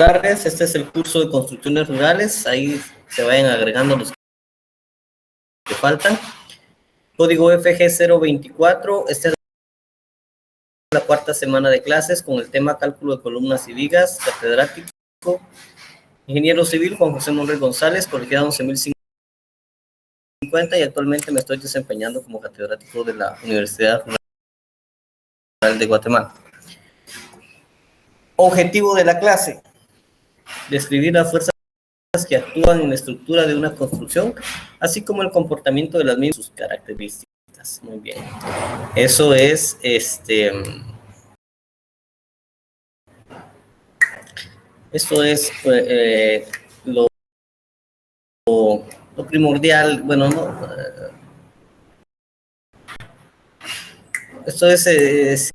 Tardes, este es el curso de construcciones rurales, ahí se vayan agregando los que faltan. Código FG024, esta es la cuarta semana de clases con el tema cálculo de columnas y vigas, catedrático, ingeniero civil Juan José Monroy González, colegiado 11.050 y actualmente me estoy desempeñando como catedrático de la Universidad Rural de Guatemala. Objetivo de la clase: describir las fuerzas que actúan en la estructura de una construcción, así como el comportamiento de las mismas y sus características. Muy bien. Eso es lo primordial. Bueno, no, esto es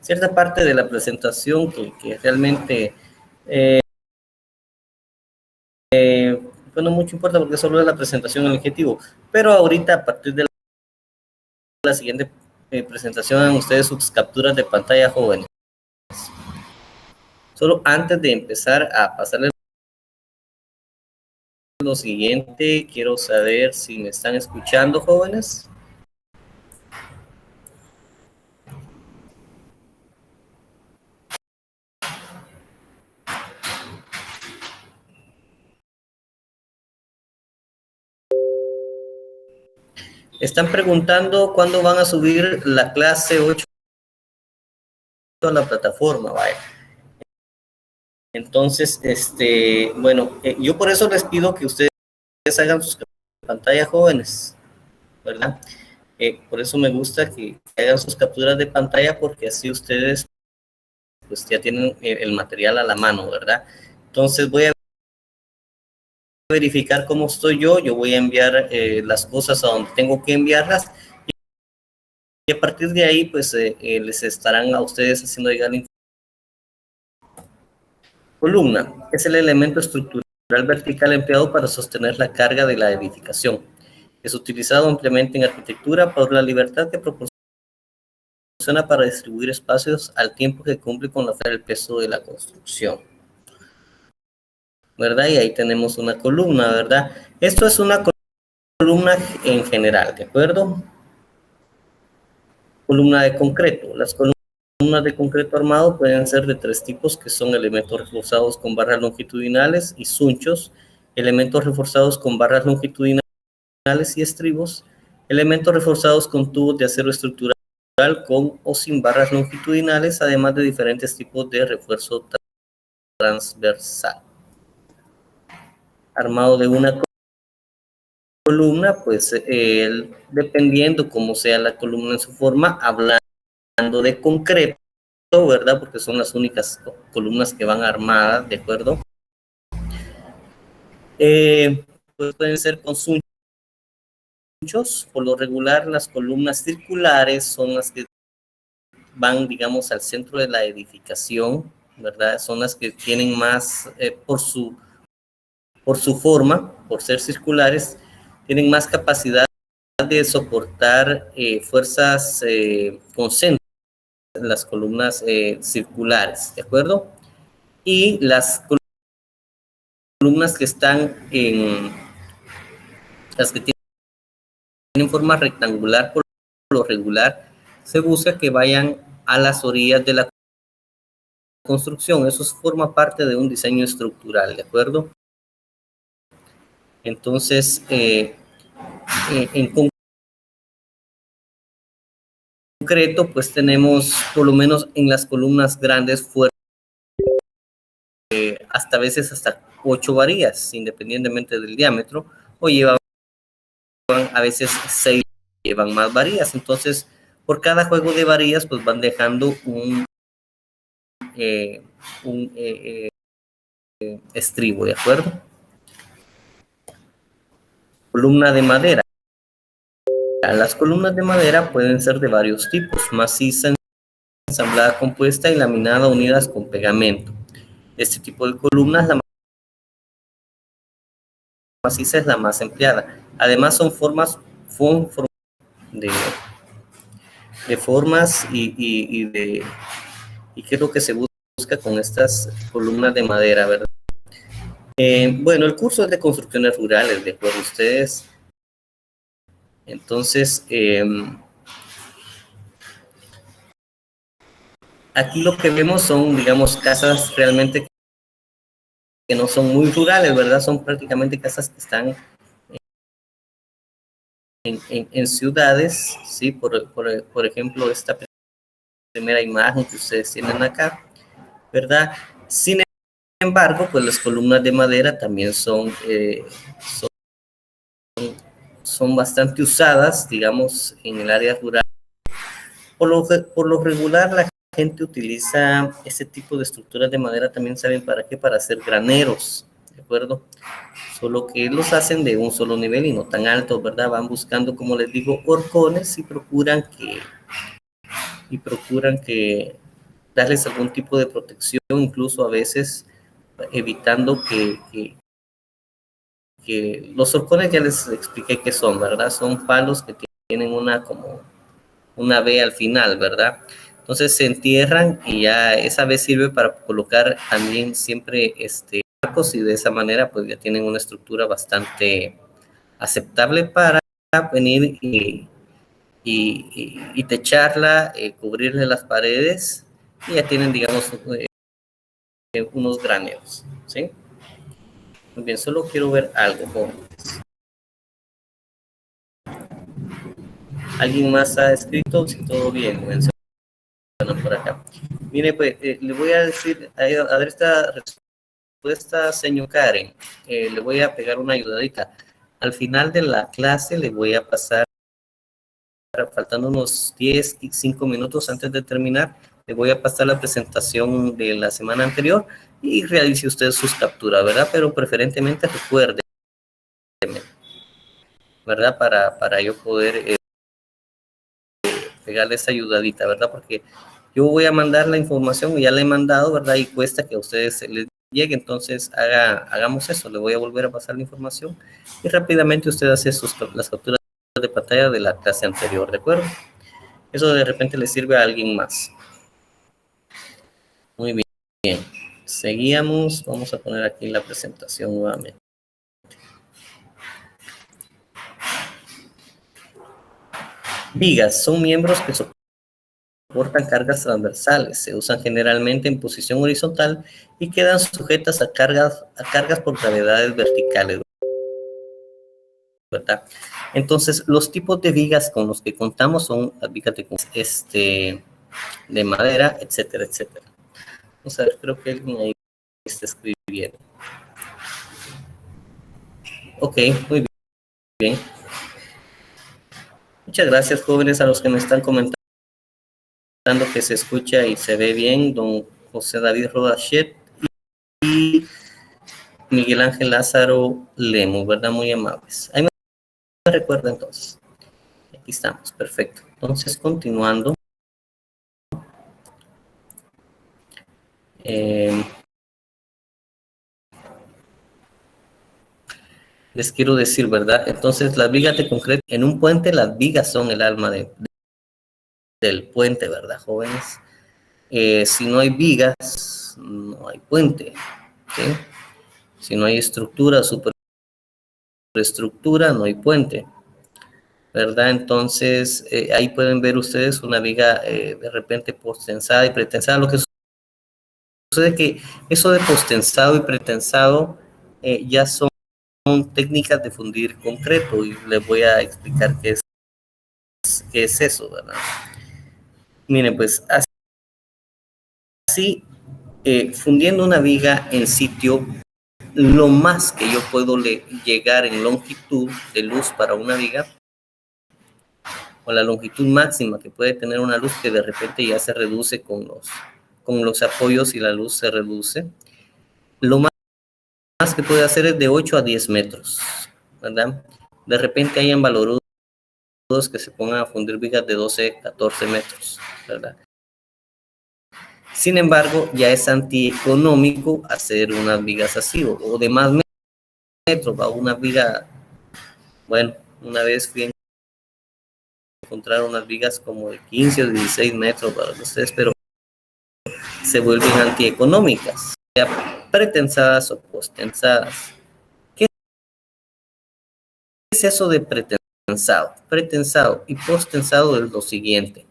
cierta parte de la presentación que realmente bueno, mucho importa porque solo es la presentación el objetivo, pero ahorita a partir de la siguiente presentación hagan ustedes sus capturas de pantalla, jóvenes. Solo antes de empezar a pasarles lo siguiente, quiero saber si me están escuchando, jóvenes. Están preguntando cuándo van a subir la clase 8 a la plataforma, vaya. Entonces, bueno, yo por eso les pido que ustedes hagan sus capturas de pantalla, jóvenes, ¿verdad? Por eso me gusta que hagan sus capturas de pantalla, porque así ustedes pues ya tienen el material a la mano, ¿verdad? Entonces voy a verificar cómo estoy yo voy a enviar las cosas a donde tengo que enviarlas y a partir de ahí pues les estarán a ustedes haciendo llegar la información. Columna es el elemento estructural vertical empleado para sostener la carga de la edificación. Es utilizado ampliamente en arquitectura por la libertad que proporciona para distribuir espacios al tiempo que cumple con el peso de la construcción, ¿verdad? Y ahí tenemos una columna, ¿verdad? Esto es una columna en general, ¿de acuerdo? Columna de concreto. Las columnas de concreto armado pueden ser de tres tipos, que son elementos reforzados con barras longitudinales y sunchos, elementos reforzados con barras longitudinales y estribos, elementos reforzados con tubos de acero estructural con o sin barras longitudinales, además de diferentes tipos de refuerzo transversal. Armado de una columna, pues dependiendo cómo sea la columna en su forma, hablando de concreto, ¿verdad? Porque son las únicas columnas que van armadas, ¿de acuerdo? Pues pueden ser con sunchos. Por lo regular, las columnas circulares son las que van, digamos, al centro de la edificación, ¿verdad? Son las que tienen más, por su forma, por ser circulares, tienen más capacidad de soportar fuerzas concéntricas, las columnas circulares, ¿de acuerdo? Y las columnas que están las que tienen forma rectangular, por lo regular, se busca que vayan a las orillas de la construcción. Eso forma parte de un diseño estructural, ¿de acuerdo? Entonces, en concreto, pues tenemos, por lo menos en las columnas grandes, fuertes, hasta veces hasta 8 varillas, independientemente del diámetro, o llevan a veces 6, llevan más varillas. Entonces, por cada juego de varillas, pues van dejando un estribo, ¿de acuerdo? Columna de madera. Las columnas de madera pueden ser de varios tipos: maciza, ensamblada, compuesta y laminada, unidas con pegamento. Este tipo de columnas, la maciza es la más empleada. Además son formas de formas y ¿Y qué es lo que se busca con estas columnas de madera, verdad? Bueno, el curso es de construcciones rurales, de acuerdo a ustedes. Entonces, aquí lo que vemos son, digamos, casas realmente que no son muy rurales, ¿verdad? Son prácticamente casas que están en ciudades, ¿sí? Por ejemplo, esta primera imagen que ustedes tienen acá, ¿verdad? Sin embargo, pues las columnas de madera también son bastante usadas, digamos, en el área rural. Por lo regular, la gente utiliza este tipo de estructuras de madera también, ¿saben para qué? Para hacer graneros, ¿de acuerdo? Solo que los hacen de un solo nivel y no tan altos, ¿verdad? Van buscando, como les digo, horcones y procuran que darles algún tipo de protección, incluso a veces evitando que los horcones ya les expliqué qué son, ¿verdad? Son palos que tienen como una V al final, ¿verdad? Entonces se entierran y ya esa V sirve para colocar también siempre arcos y de esa manera pues ya tienen una estructura bastante aceptable para venir y techarla, cubrirle las paredes y ya tienen, digamos, unos graneros, ¿sí? Muy bien, solo quiero ver algo, jóvenes. ¿Alguien más ha escrito? Si todo bien, mencionan por acá. Mire, pues le voy a decir, a ver esta respuesta, señor Karen, le voy a pegar una ayudadita. Al final de la clase le voy a pasar, faltando unos 10, 5 minutos antes de terminar, le voy a pasar la presentación de la semana anterior y realice usted sus capturas, ¿verdad? Pero preferentemente recuerde, ¿verdad? Para yo poder pegarle esa ayudadita, ¿verdad? Porque yo voy a mandar la información, ya la he mandado, ¿verdad? Y cuesta que a ustedes se les llegue, entonces hagamos eso, le voy a volver a pasar la información y rápidamente usted hace las capturas de pantalla de la clase anterior, ¿de acuerdo? Eso de repente le sirve a alguien más. Muy bien. Seguíamos, vamos a poner aquí la presentación nuevamente. Vigas son miembros que soportan cargas transversales, se usan generalmente en posición horizontal y quedan sujetas a cargas por gravedades verticales, ¿verdad? Entonces, los tipos de vigas con los que contamos son las vigas de madera, etcétera, etcétera. Vamos a ver, creo que alguien ahí está escribiendo. Ok, muy bien. Muchas gracias, jóvenes, a los que me están comentando que se escucha y se ve bien, don José David Rodachet y Miguel Ángel Lázaro Lemos, ¿verdad? Muy amables. Ahí me recuerda entonces. Aquí estamos, perfecto. Entonces, continuando. Les quiero decir, ¿verdad? Entonces, las vigas de concreto, en un puente, las vigas son el alma del puente, ¿verdad, jóvenes? Si no hay vigas, no hay puente, ¿sí? Si no hay estructura, superestructura, no hay puente, ¿verdad? Entonces, ahí pueden ver ustedes una viga de repente postensada y pretensada. Lo que sucede es que eso de postensado y pretensado ya son técnicas de fundir concreto y les voy a explicar qué es eso, ¿verdad? Miren, pues así, fundiendo una viga en sitio, lo más que yo puedo llegar en longitud de luz para una viga, o la longitud máxima que puede tener una luz que de repente ya se reduce con los apoyos y la luz se reduce, lo más que puede hacer es de 8 a 10 metros, ¿verdad? De repente hay envalorudos que se pongan a fundir vigas de 12, 14 metros, ¿verdad? Sin embargo, ya es antieconómico hacer unas vigas así o de más metros, va una viga, bueno, una vez fui a encontrar unas vigas como de 15 o 16 metros para ustedes, pero se vuelven antieconómicas, sea pretensadas o postensadas. ¿Qué es eso de pretensado? Pretensado y postensado es lo siguiente.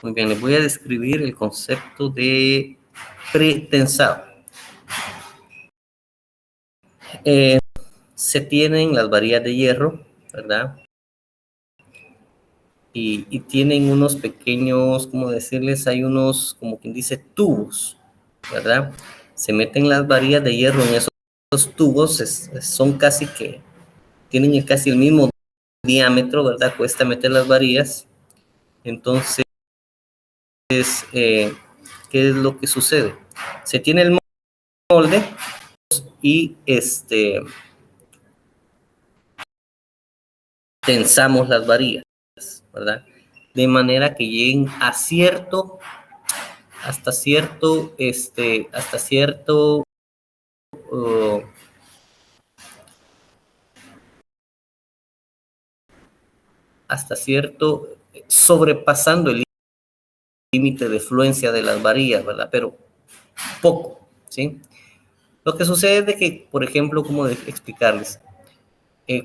Muy bien, les voy a describir el concepto de pretensado. Se tienen las varillas de hierro, ¿verdad? Y tienen unos pequeños, ¿cómo decirles? Hay unos, como quien dice, tubos, ¿verdad? Se meten las varillas de hierro en esos tubos, son casi que, tienen casi el mismo diámetro, ¿verdad? Cuesta meter las varillas. Entonces, ¿qué es lo que sucede? Se tiene el molde y tensamos las varillas, ¿verdad? De manera que lleguen a hasta cierto uh, sobrepasando el límite de fluencia de las varillas, ¿verdad? Pero poco, ¿sí? Lo que sucede es de que, por ejemplo, ¿cómo explicarles?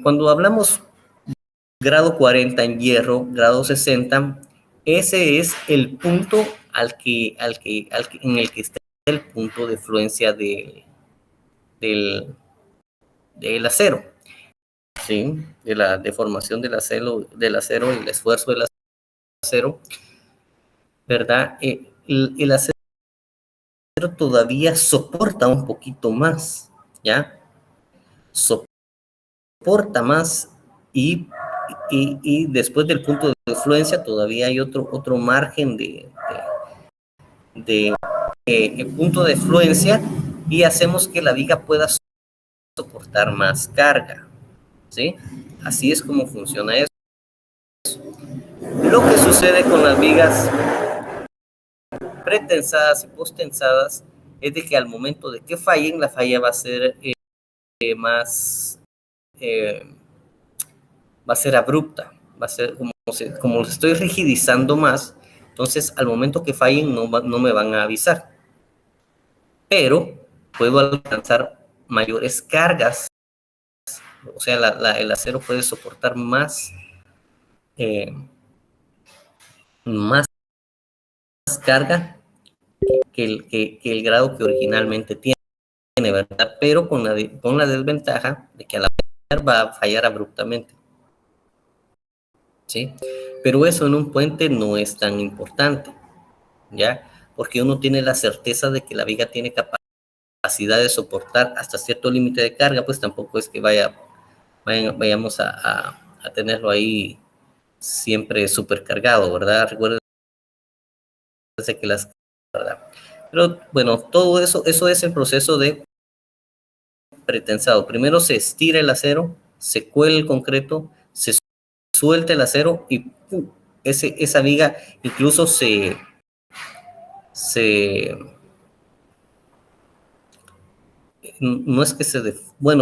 Cuando hablamos grado 40 en hierro, grado 60, ese es el punto en el que está el punto de fluencia del acero, ¿sí? De la deformación del acero y el esfuerzo del acero, ¿verdad? El acero todavía soporta un poquito más, ¿ya? Soporta más y después del punto de fluencia todavía hay otro margen de punto de fluencia y hacemos que la viga pueda soportar más carga, ¿sí? Así es como funciona eso. Lo que sucede con las vigas pretensadas y postensadas es de que al momento de que fallen, la falla va a ser más, va a ser abrupta, va a ser como los estoy rigidizando más, entonces al momento que fallen no me van a avisar, pero puedo alcanzar mayores cargas, o sea, el acero puede soportar más carga que el grado que originalmente tiene, ¿verdad? Pero con la desventaja de que a la fallar va a fallar abruptamente, ¿sí? Pero eso en un puente no es tan importante, ¿ya? Porque uno tiene la certeza de que la viga tiene capacidad de soportar hasta cierto límite de carga, pues tampoco es que vayamos a tenerlo ahí siempre supercargado, ¿verdad? Recuerden que ¿verdad? Pero bueno, todo eso es el proceso de pretensado. Primero se estira el acero, se cuela el concreto, se suelta el acero y esa viga incluso no es que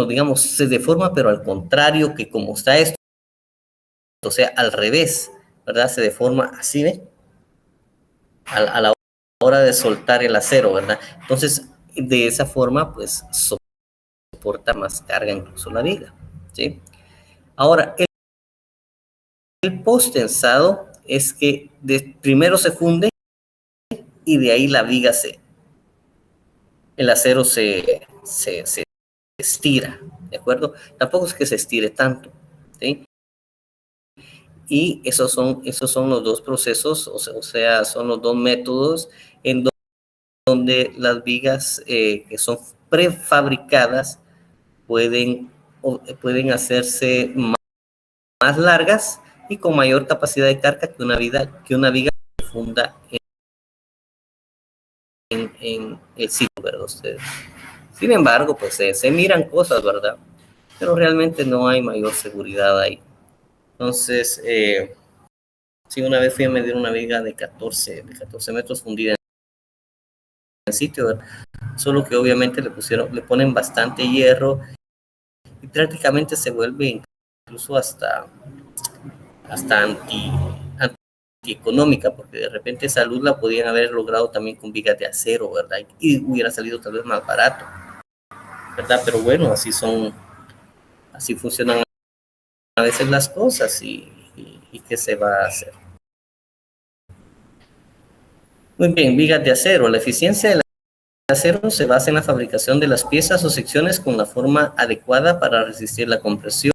digamos, se deforma, pero al contrario que como está esto, o sea, al revés, ¿verdad? Se deforma así, ¿ve? A la hora de soltar el acero, ¿verdad? Entonces, de esa forma, pues, soporta más carga incluso la viga, ¿sí? Ahora, el post-tensado es que primero se funde y de ahí la viga el acero se estira, ¿de acuerdo? Tampoco es que se estire tanto, ¿sí? Y esos son los dos procesos, o sea, son los dos métodos en donde las vigas que son prefabricadas pueden hacerse más largas y con mayor capacidad de carga que una viga funda en el sitio, ¿verdad? Ustedes. Sin embargo, pues se miran cosas, ¿verdad? Pero realmente no hay mayor seguridad ahí. Entonces, sí, una vez fui a medir una viga de 14 metros fundida en el sitio, ¿verdad? Solo que obviamente le ponen bastante hierro y prácticamente se vuelve incluso hasta económica, porque de repente esa luz la podían haber logrado también con vigas de acero, ¿verdad? Y hubiera salido tal vez más barato, ¿verdad? Pero bueno, así funcionan a veces las cosas y ¿qué se va a hacer? Muy bien, vigas de acero. La eficiencia del acero se basa en la fabricación de las piezas o secciones con la forma adecuada para resistir la compresión,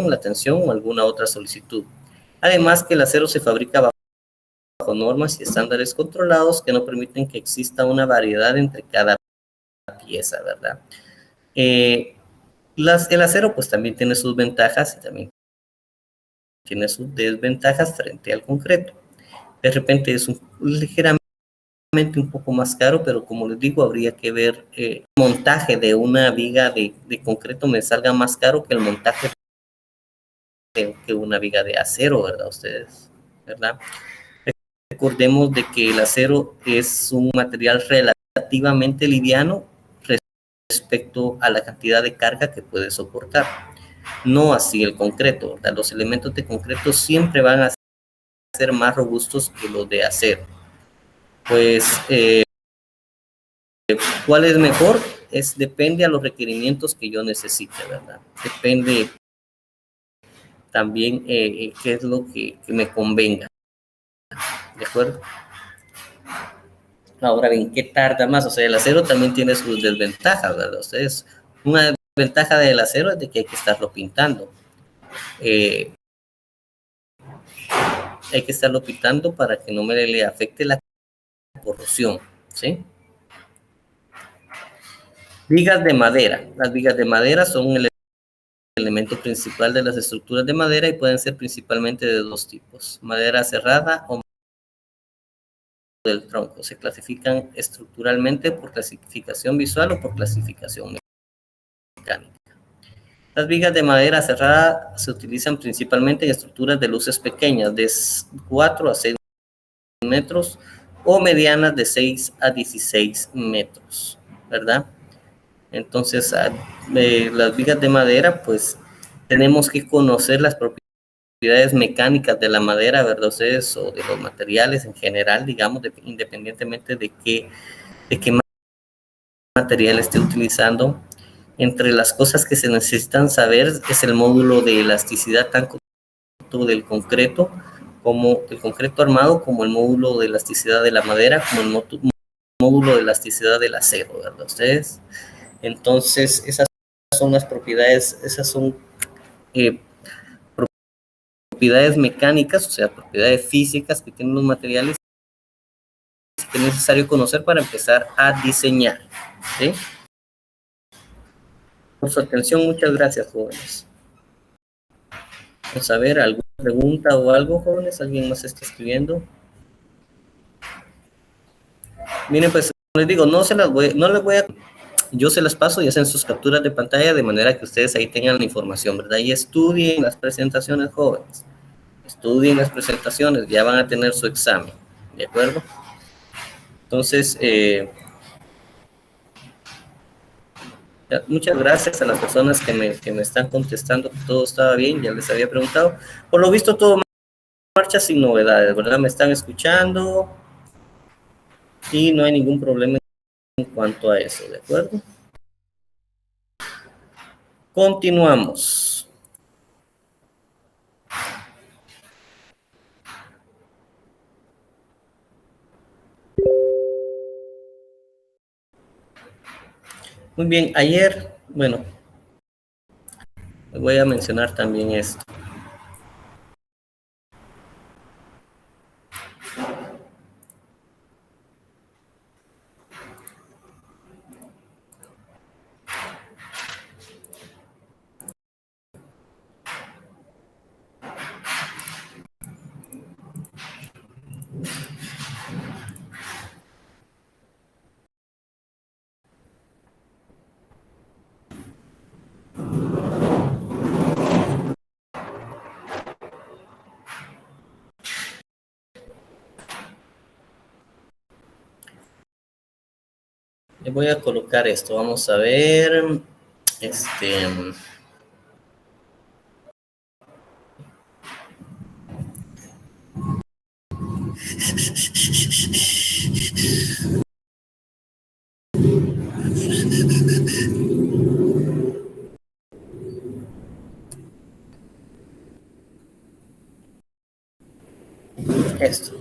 la tensión o alguna otra solicitud. Además que el acero se fabrica bajo normas y estándares controlados que no permiten que exista una variedad entre cada pieza, ¿verdad? El acero pues también tiene sus ventajas y también tiene sus desventajas frente al concreto. De repente es ligeramente un poco más caro, pero como les digo, habría que ver el montaje de una viga de concreto me salga más caro que el montaje de una viga de acero, ¿verdad? Ustedes, ¿verdad? Recordemos de que el acero es un material relativamente liviano respecto a la cantidad de carga que puede soportar. No así el concreto, ¿verdad? Los elementos de concreto siempre van a ser más robustos que los de acero. Pues, ¿cuál es mejor? Depende a los requerimientos que yo necesite, ¿verdad? Depende también qué es lo que me convenga, ¿de acuerdo? Ahora bien, ¿qué tarda más? O sea, el acero también tiene sus desventajas, ¿verdad? Ustedes, una desventaja del acero es de que hay que estarlo pintando. Hay que estarlo pintando para que no le afecte la corrosión, ¿sí? Vigas de madera. Las vigas de madera son el elemento principal de las estructuras de madera y pueden ser principalmente de dos tipos: madera cerrada o del tronco. Se clasifican estructuralmente por clasificación visual o por clasificación mecánica. Las vigas de madera cerrada se utilizan principalmente en estructuras de luces pequeñas de 4 a 6 metros o medianas de 6 a 16 metros, ¿verdad? Entonces, las vigas de madera, pues tenemos que conocer las propiedades mecánicas de la madera, ¿verdad? Ustedes, o de los materiales en general, digamos, independientemente de qué material esté utilizando. Entre las cosas que se necesitan saber es el módulo de elasticidad tanto del concreto como el concreto armado, como el módulo de elasticidad de la madera, como el módulo de elasticidad del acero, ¿verdad? Ustedes. Entonces, esas son las propiedades, esas son propiedades mecánicas, o sea, propiedades físicas que tienen los materiales que es necesario conocer para empezar a diseñar, ¿sí? Por su atención, muchas gracias, jóvenes. Vamos a ver, ¿alguna pregunta o algo, jóvenes? ¿Alguien más está escribiendo? Miren, pues, les digo, no les voy a... Yo se las paso y hacen sus capturas de pantalla de manera que ustedes ahí tengan la información, ¿verdad? Y estudien las presentaciones, jóvenes. Estudien las presentaciones, ya van a tener su examen, ¿de acuerdo? Entonces, muchas gracias a las personas que me están contestando que todo estaba bien, ya les había preguntado. Por lo visto, todo marcha sin novedades, ¿verdad? Me están escuchando y no hay ningún problema en cuanto a eso, ¿de acuerdo? Continuamos. Muy bien, ayer, bueno, voy a mencionar también esto. Le voy a colocar esto, vamos a ver, Esto.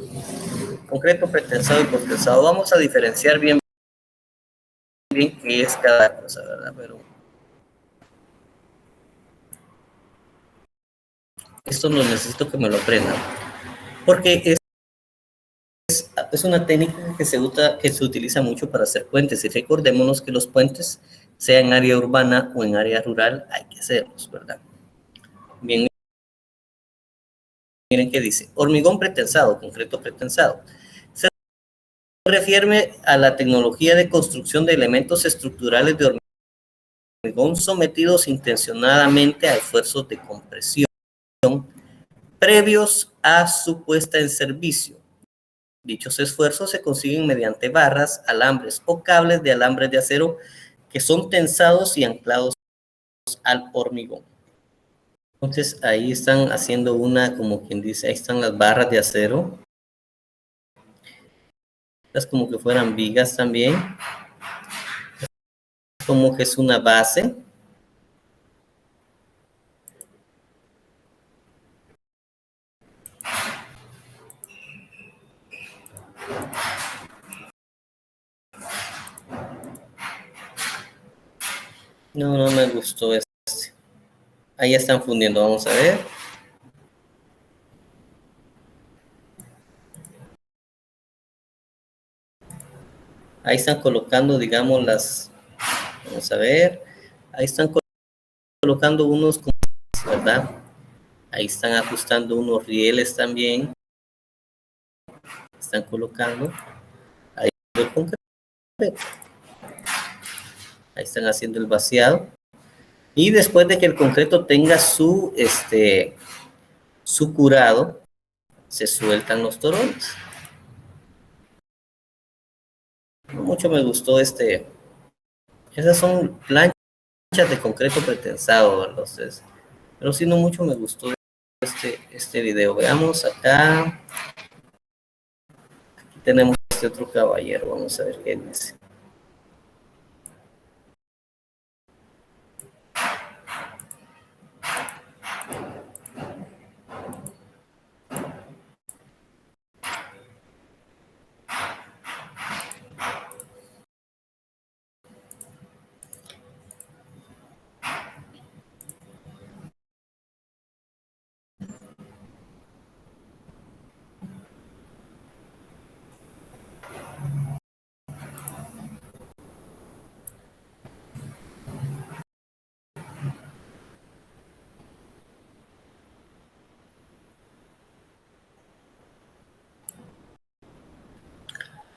Concreto, pretensado y pretensado. Vamos a diferenciar bien qué es cada cosa, ¿verdad? Pero esto no necesito que me lo aprendan. Porque es una técnica que se utiliza mucho para hacer puentes. Y recordémonos que los puentes, sea en área urbana o en área rural, hay que hacerlos, ¿verdad? Bien, miren qué dice. Hormigón pretensado, concreto pretensado. Se refiere a la tecnología de construcción de elementos estructurales de hormigón sometidos intencionadamente a esfuerzos de compresión previos a su puesta en servicio. Dichos esfuerzos se consiguen mediante barras, alambres o cables de alambres de acero que son tensados y anclados al hormigón. Entonces ahí están haciendo una, como quien dice, ahí están las barras de acero. Es como que fueran vigas también. Como que es una base. No, no me gustó este. Ahí están fundiendo, vamos a ver. Ahí están colocando, digamos, vamos a ver. Ahí están colocando unos, ¿verdad? Ahí están ajustando unos rieles también. Están colocando. Ahí el concreto. Ahí están haciendo el vaciado. Y después de que el concreto tenga su curado, se sueltan los torones. No mucho me gustó esas son planchas de concreto pretensado, ¿verdad? Entonces, pero sí no mucho me gustó este video. Veamos acá. Aquí tenemos este otro caballero, vamos a ver qué dice.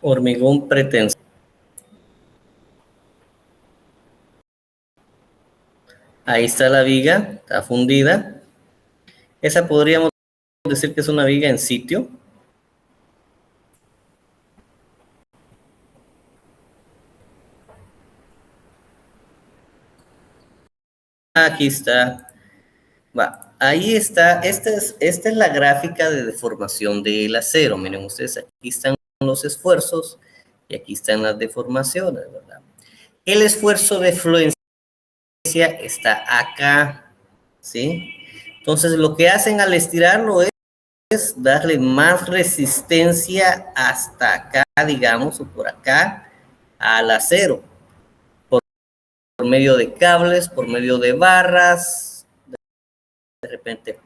Hormigón pretensado. Ahí está la viga, está fundida. Esa podríamos decir que es una viga en sitio. Aquí está. Va. Ahí está. Esta es la gráfica de deformación del acero. Miren ustedes, aquí están los esfuerzos y aquí están las deformaciones, ¿verdad? El esfuerzo de fluencia está acá, ¿sí? Entonces, lo que hacen al estirarlo es darle más resistencia hasta acá, digamos, o por acá, al acero, por medio de cables, por medio de barras, de repente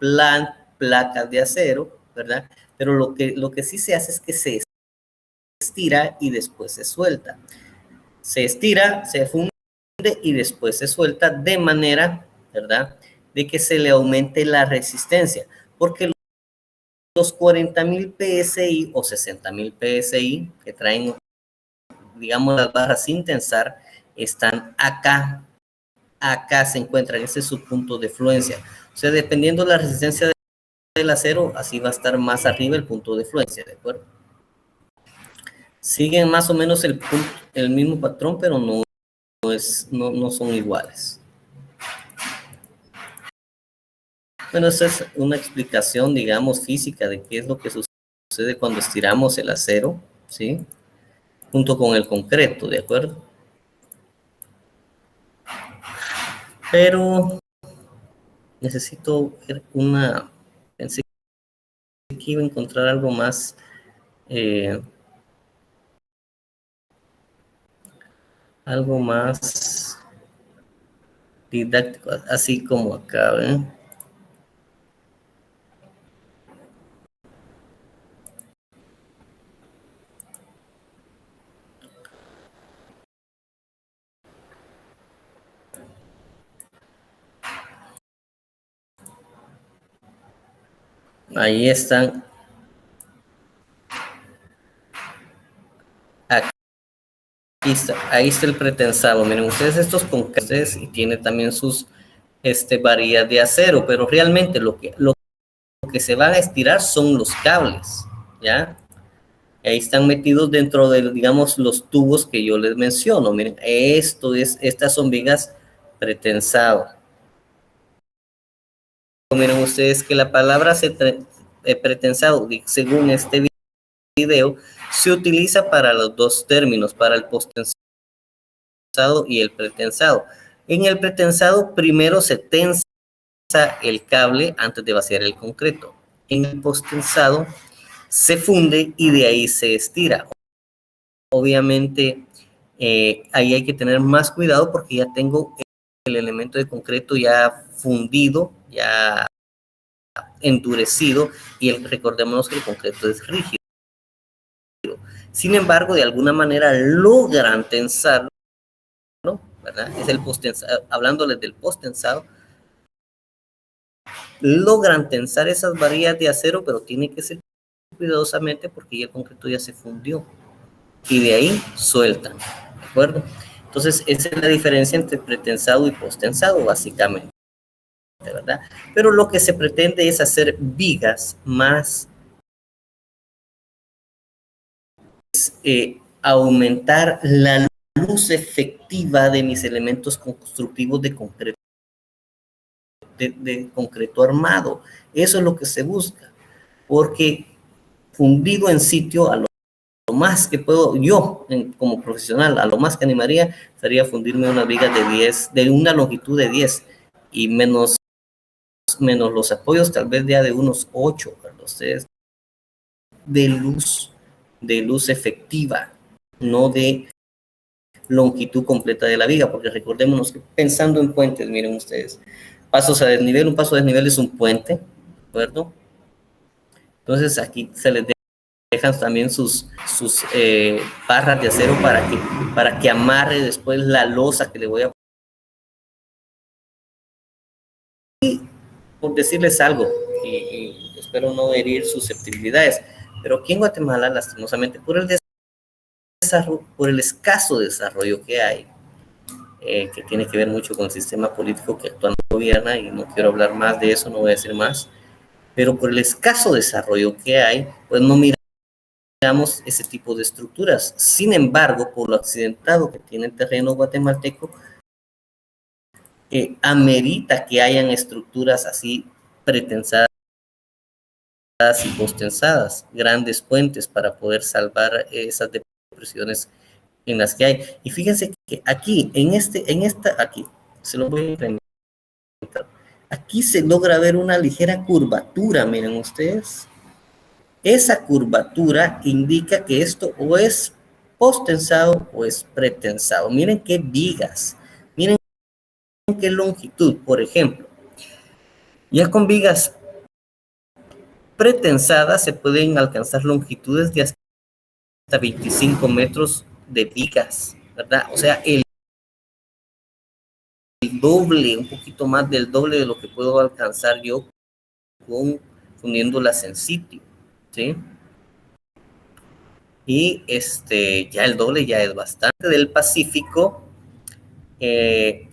placas de acero, ¿verdad? Pero lo que sí se hace es que se estira y después se suelta. Se estira, se funde y después se suelta de manera, ¿verdad?, de que se le aumente la resistencia, porque los 40.000 PSI o 60.000 PSI que traen, digamos, las barras sin tensar, están acá. Acá se encuentran, ese es su punto de fluencia. O sea, dependiendo de la resistencia del acero, así va a estar más arriba el punto de fluencia, ¿de acuerdo? Siguen más o menos el mismo patrón, pero no son iguales. Bueno, esa es una explicación, digamos, física de qué es lo que sucede cuando estiramos el acero, ¿sí? junto con el concreto, ¿de acuerdo? Pero necesito ver pensé que iba a encontrar algo más didáctico, así como acá, ¿ven? Ahí están. Ahí está el pretensado. Miren ustedes estos concretos y tiene también sus varillas de acero, pero realmente lo que se van a estirar son los cables, ¿ya? Ahí están metidos dentro de, digamos, los tubos que yo les menciono. Miren, estas son vigas pretensado. Miren ustedes que la palabra pretensado, según este video, se utiliza para los dos términos, para el postensado y el pretensado. En el pretensado primero se tensa el cable antes de vaciar el concreto. En el postensado se funde y de ahí se estira. Obviamente ahí hay que tener más cuidado porque ya tengo el elemento de concreto ya fundido, ya endurecido y recordémonos que el concreto es rígido. Sin embargo, de alguna manera logran tensarlo, ¿verdad? Es el postensado, hablándoles del postensado, logran tensar esas varillas de acero, pero tiene que ser cuidadosamente porque ya el concreto ya se fundió y de ahí sueltan, ¿de acuerdo? Entonces, esa es la diferencia entre pretensado y postensado, básicamente, ¿verdad? Pero lo que se pretende es hacer vigas más, aumentar la luz efectiva de mis elementos constructivos de concreto, de concreto armado. Eso es lo que se busca, porque fundido en sitio, a lo más que puedo, yo como profesional, a lo más que animaría sería fundirme una viga de 10, de una longitud de 10 y menos los apoyos tal vez ya de unos 8, ustedes, de luz efectiva, no de longitud completa de la viga, porque recordémonos que pensando en puentes, miren ustedes, pasos a desnivel, un paso a desnivel es un puente, ¿de acuerdo? Entonces aquí se les dejan también sus barras de acero para que amarre después la losa que le voy a... Y por decirles algo, y espero no herir susceptibilidades, pero aquí en Guatemala, lastimosamente, por el escaso desarrollo que hay, que tiene que ver mucho con el sistema político que actualmente gobierna, y no quiero hablar más de eso, no voy a decir más, pero por el escaso desarrollo que hay, pues no miramos ese tipo de estructuras. Sin embargo, por lo accidentado que tiene el terreno guatemalteco, amerita que hayan estructuras así pretensadas y postensadas, grandes puentes para poder salvar esas depresiones en las que hay. Y fíjense que aquí, aquí, se lo voy a implementar. Aquí se logra ver una ligera curvatura, miren ustedes. Esa curvatura indica que esto o es postensado o es pretensado. Miren qué vigas, miren qué longitud, por ejemplo. Ya con vigas pretensadas se pueden alcanzar longitudes de hasta 25 metros de vigas, ¿verdad? O sea, el doble, un poquito más del doble de lo que puedo alcanzar yo fundiéndolas en sitio, ¿sí? Y ya el doble ya es bastante. Del Pacífico,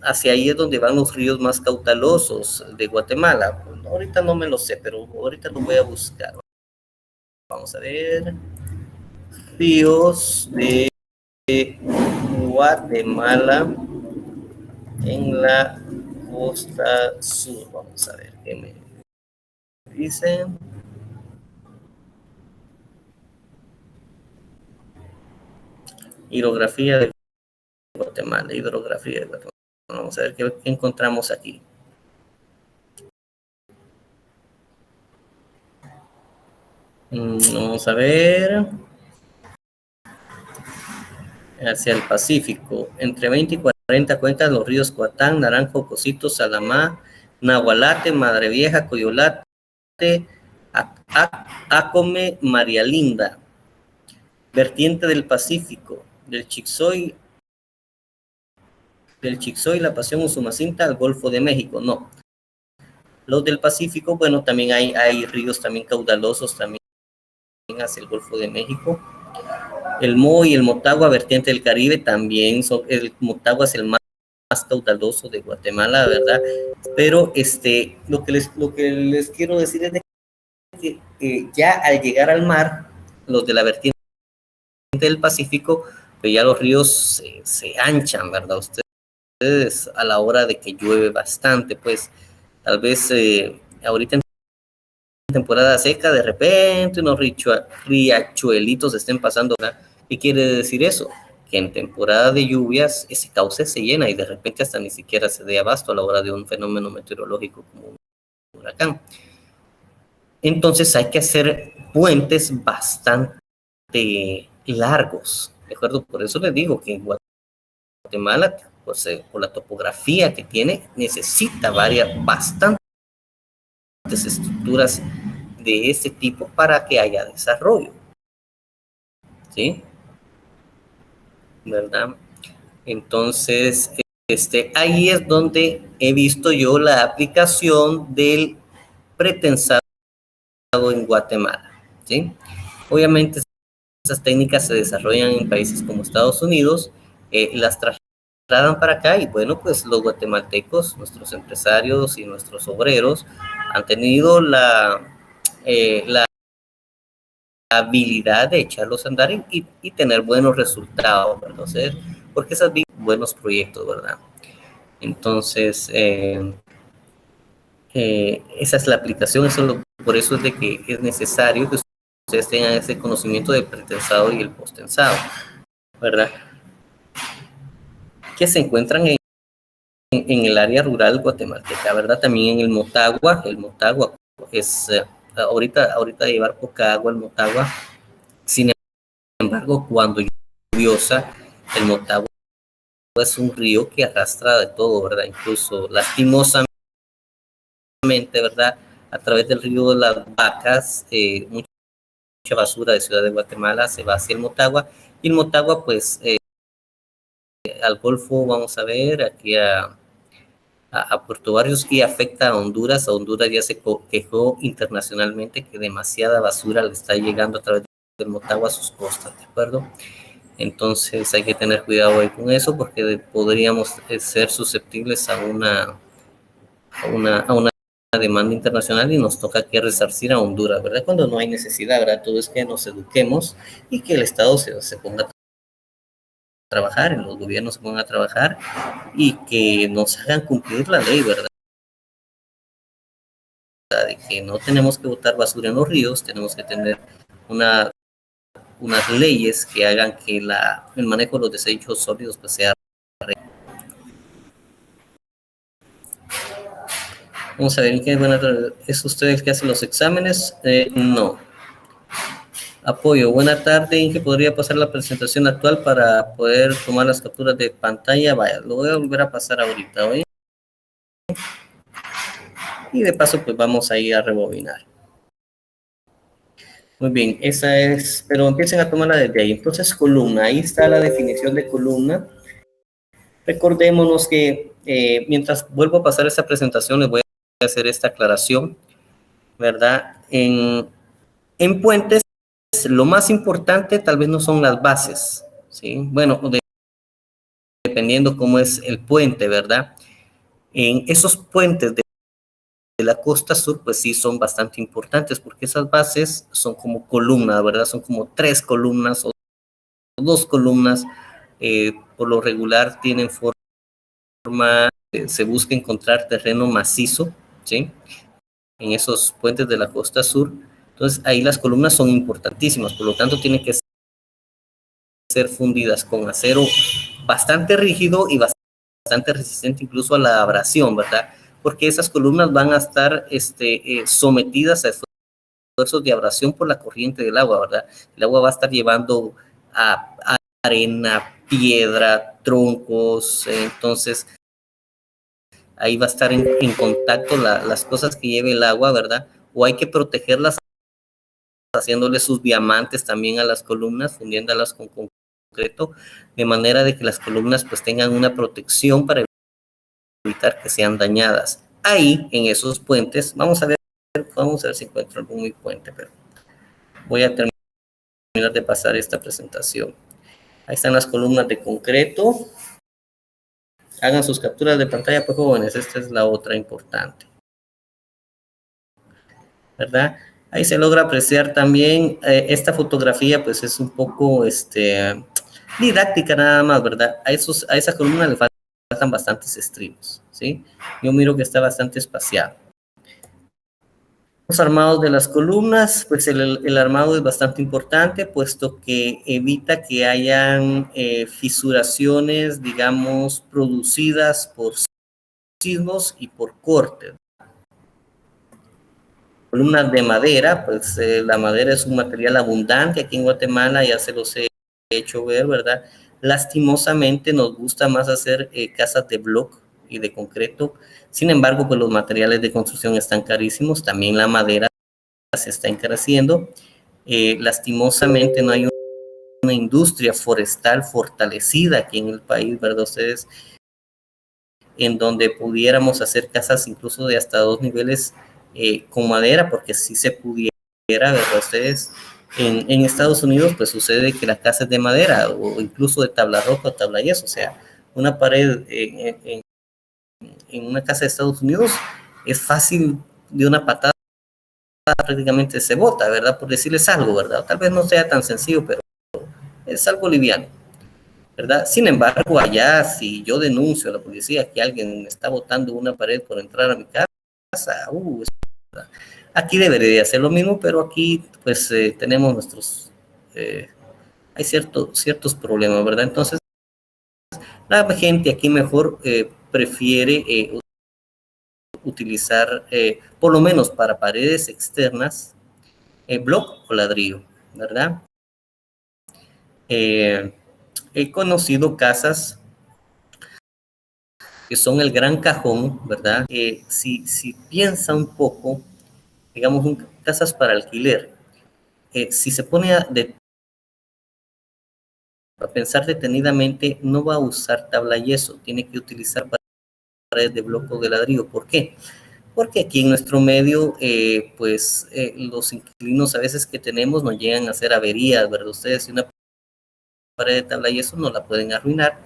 hacia ahí es donde van los ríos más caudalosos de Guatemala. Pues, ahorita no me lo sé, pero ahorita lo voy a buscar. Vamos a ver. Ríos de Guatemala en la costa sur. Vamos a ver qué me dicen. Hidrografía de Guatemala, hidrografía de Guatemala. Vamos a ver qué encontramos aquí. Vamos a ver. Hacia el Pacífico. Entre 20 y 40 cuencas los ríos Coatán, Naranjo, Cosito, Salamá, Nahualate, Madre Vieja, Coyolate, Acome, María Linda. Vertiente del Pacífico, del Chixoy, La Pasión, Usumacinta, al Golfo de México. No. Los del Pacífico, bueno, también hay ríos también caudalosos también hacia el Golfo de México. El Mo y el Motagua, vertiente del Caribe, también el Motagua es el más caudaloso de Guatemala, ¿verdad? Pero lo que les quiero decir es de que ya al llegar al mar, los de la vertiente del Pacífico, pues ya los ríos se anchan, ¿verdad? Ustedes a la hora de que llueve bastante, pues tal vez ahorita en temporada seca, de repente unos riachuelitos estén pasando, ¿verdad? ¿Qué quiere decir eso? Que en temporada de lluvias ese cauce se llena y de repente hasta ni siquiera se dé abasto a la hora de un fenómeno meteorológico como un huracán. Entonces hay que hacer puentes bastante largos, ¿de acuerdo? Por eso les digo que Guatemala, pues, por la topografía que tiene, necesita bastantes estructuras de este tipo para que haya desarrollo, ¿sí? ¿Verdad? Entonces, ahí es donde he visto yo la aplicación del pretensado en Guatemala, ¿sí? Obviamente esas técnicas se desarrollan en países como Estados Unidos, las trasladan para acá y bueno, pues los guatemaltecos, nuestros empresarios y nuestros obreros han tenido la habilidad de echarlos a andar y tener buenos resultados, ¿verdad? O sea, porque esas buenos proyectos, ¿verdad? Entonces, esa es la aplicación, por eso es de que es necesario que ustedes tengan ese conocimiento del pretensado y el postensado, ¿verdad? Que se encuentran en el área rural guatemalteca, ¿verdad? También en el Motagua es, ahorita llevar poca agua el Motagua, sin embargo, cuando lluviosa, el Motagua es un río que arrastra de todo, ¿verdad? Incluso lastimosamente, ¿verdad? A través del río de las Vacas, mucha basura de Ciudad de Guatemala se va hacia el Motagua, y el Motagua, pues, al Golfo, vamos a ver, aquí a Puerto Barrios, y afecta a Honduras. A Honduras ya se quejó internacionalmente que demasiada basura le está llegando a través del Motagua a sus costas, ¿de acuerdo? Entonces hay que tener cuidado ahí con eso porque podríamos ser susceptibles a una demanda internacional y nos toca que resarcir a Honduras, ¿verdad? Cuando no hay necesidad, ¿verdad? Todo es que nos eduquemos y que el Estado se ponga a trabajar, los gobiernos se pongan a trabajar y que nos hagan cumplir la ley, ¿verdad? De que no tenemos que botar basura en los ríos, tenemos que tener unas leyes que hagan que el manejo de los desechos sólidos pues sea. Vamos a ver, ¿es usted el que hace los exámenes? No. Apoyo. Buena tarde. ¿En qué podría pasar la presentación actual para poder tomar las capturas de pantalla? Vaya, lo voy a volver a pasar ahorita, ¿oye? Y de paso, pues vamos a ir a rebobinar. Muy bien, esa es, pero empiecen a tomarla desde ahí. Entonces, columna, ahí está la definición de columna. Recordémonos que mientras vuelvo a pasar esta presentación, les voy a hacer esta aclaración, ¿verdad? En puentes, lo más importante tal vez no son las bases, ¿sí? Bueno, dependiendo cómo es el puente, ¿verdad? En esos puentes de la costa sur, pues sí son bastante importantes porque esas bases son como columnas, ¿verdad? Son como 3 columnas o 2 columnas, por lo regular tienen forma, se busca encontrar terreno macizo, ¿sí? En esos puentes de la costa sur. Entonces ahí las columnas son importantísimas, por lo tanto tienen que ser fundidas con acero bastante rígido y bastante resistente incluso a la abrasión, ¿verdad? Porque esas columnas van a estar sometidas a esfuerzos de abrasión por la corriente del agua, ¿verdad? El agua va a estar llevando a arena, piedra, troncos, entonces ahí va a estar en contacto las cosas que lleve el agua, ¿verdad? O hay que protegerlas haciéndole sus diamantes también a las columnas, fundiéndolas con concreto, de manera de que las columnas pues tengan una protección para evitar que sean dañadas. Ahí, en esos puentes, vamos a ver si encuentro algún puente, pero voy a terminar de pasar esta presentación. Ahí están las columnas de concreto. Hagan sus capturas de pantalla, pues jóvenes, esta es la otra importante, ¿verdad? Ahí se logra apreciar también esta fotografía, pues es un poco didáctica nada más, ¿verdad? A esa columna le faltan bastantes estribos, ¿sí? Yo miro que está bastante espaciado. Los armados de las columnas, pues el armado es bastante importante, puesto que evita que hayan fisuraciones, digamos, producidas por sismos y por cortes. Columnas de madera, pues la madera es un material abundante aquí en Guatemala, ya se los he hecho ver, ¿verdad? Lastimosamente nos gusta más hacer casas de bloque y de concreto. Sin embargo, pues los materiales de construcción están carísimos, también la madera se está encareciendo. Lastimosamente no hay una industria forestal fortalecida aquí en el país, ¿verdad? Ustedes, en donde pudiéramos hacer casas incluso de hasta 2 niveles con madera, porque si se pudiera, ¿verdad? Ustedes, en Estados Unidos, pues sucede que la casa es de madera o incluso de tabla roca o tabla yeso, o sea, una pared en una casa de Estados Unidos es fácil de una patada prácticamente se bota, ¿verdad? Por decirles algo, ¿verdad? Tal vez no sea tan sencillo, pero es algo liviano, ¿verdad? Sin embargo, allá, si yo denuncio a la policía que alguien está botando una pared por entrar a mi casa, aquí debería hacer lo mismo, pero aquí, pues, tenemos hay ciertos problemas, ¿verdad? Entonces, la gente aquí mejor prefiere utilizar, por lo menos para paredes externas, bloque o ladrillo, ¿verdad? He conocido casas que son el gran cajón, ¿verdad? Si piensa un poco, digamos, casas para alquiler, si se pone a pensar detenidamente, no va a usar tabla yeso, tiene que utilizar paredes de bloque o de ladrillo. ¿Por qué? Porque aquí en nuestro medio, los inquilinos a veces que tenemos nos llegan a hacer averías, ¿verdad? Ustedes, si una pared de tabla yeso no la pueden arruinar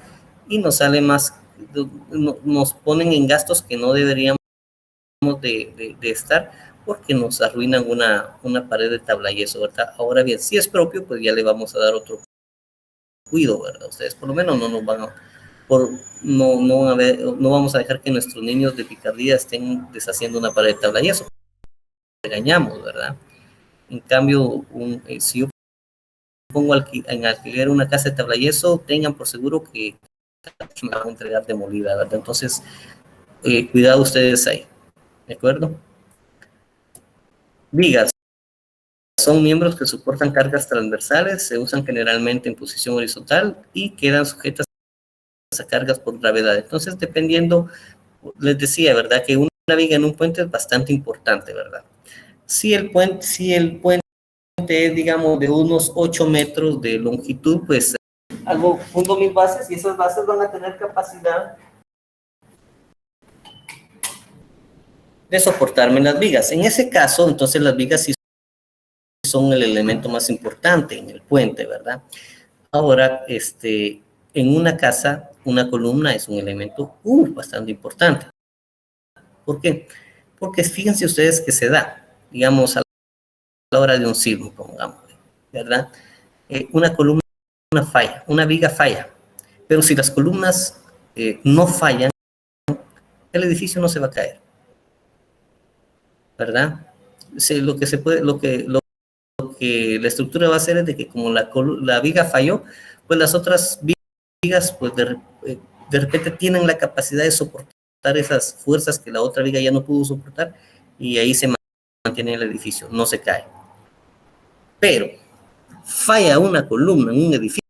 y nos sale más, nos ponen en gastos que no deberíamos de estar, porque nos arruinan una pared de tabla yeso, ¿verdad? Ahora bien, si es propio, pues ya le vamos a dar otro cuidado, ¿verdad? Ustedes por lo menos no nos van a, no vamos a dejar que nuestros niños de picardía estén deshaciendo una pared de tabla yeso. Regañamos, ¿verdad? En cambio, si yo pongo en alquiler una casa de tabla yeso, tengan por seguro que me van a entregar demolida, ¿verdad? Entonces, cuidado ustedes ahí, ¿de acuerdo? Vigas. Son miembros que soportan cargas transversales, se usan generalmente en posición horizontal y quedan sujetas a cargas por gravedad. Entonces, dependiendo, les decía, ¿verdad? Que una viga en un puente es bastante importante, ¿verdad? Si el puente es, digamos, de unos 8 metros de longitud, pues fundo mis bases y esas bases van a tener capacidad de soportarme las vigas. En ese caso, entonces las vigas sí son el elemento más importante en el puente, ¿verdad? Ahora, en una casa, una columna es un elemento bastante importante. ¿Por qué? Porque fíjense ustedes que se da, digamos, a la hora de un sismo, pongamos, ¿verdad? Una columna falla, una viga falla, pero si las columnas no fallan, el edificio no se va a caer, ¿verdad? Lo que que la estructura va a hacer es de que como la viga falló, pues las otras vigas pues de repente tienen la capacidad de soportar esas fuerzas que la otra viga ya no pudo soportar, y ahí se mantiene el edificio, no se cae. Pero falla una columna en un edificio,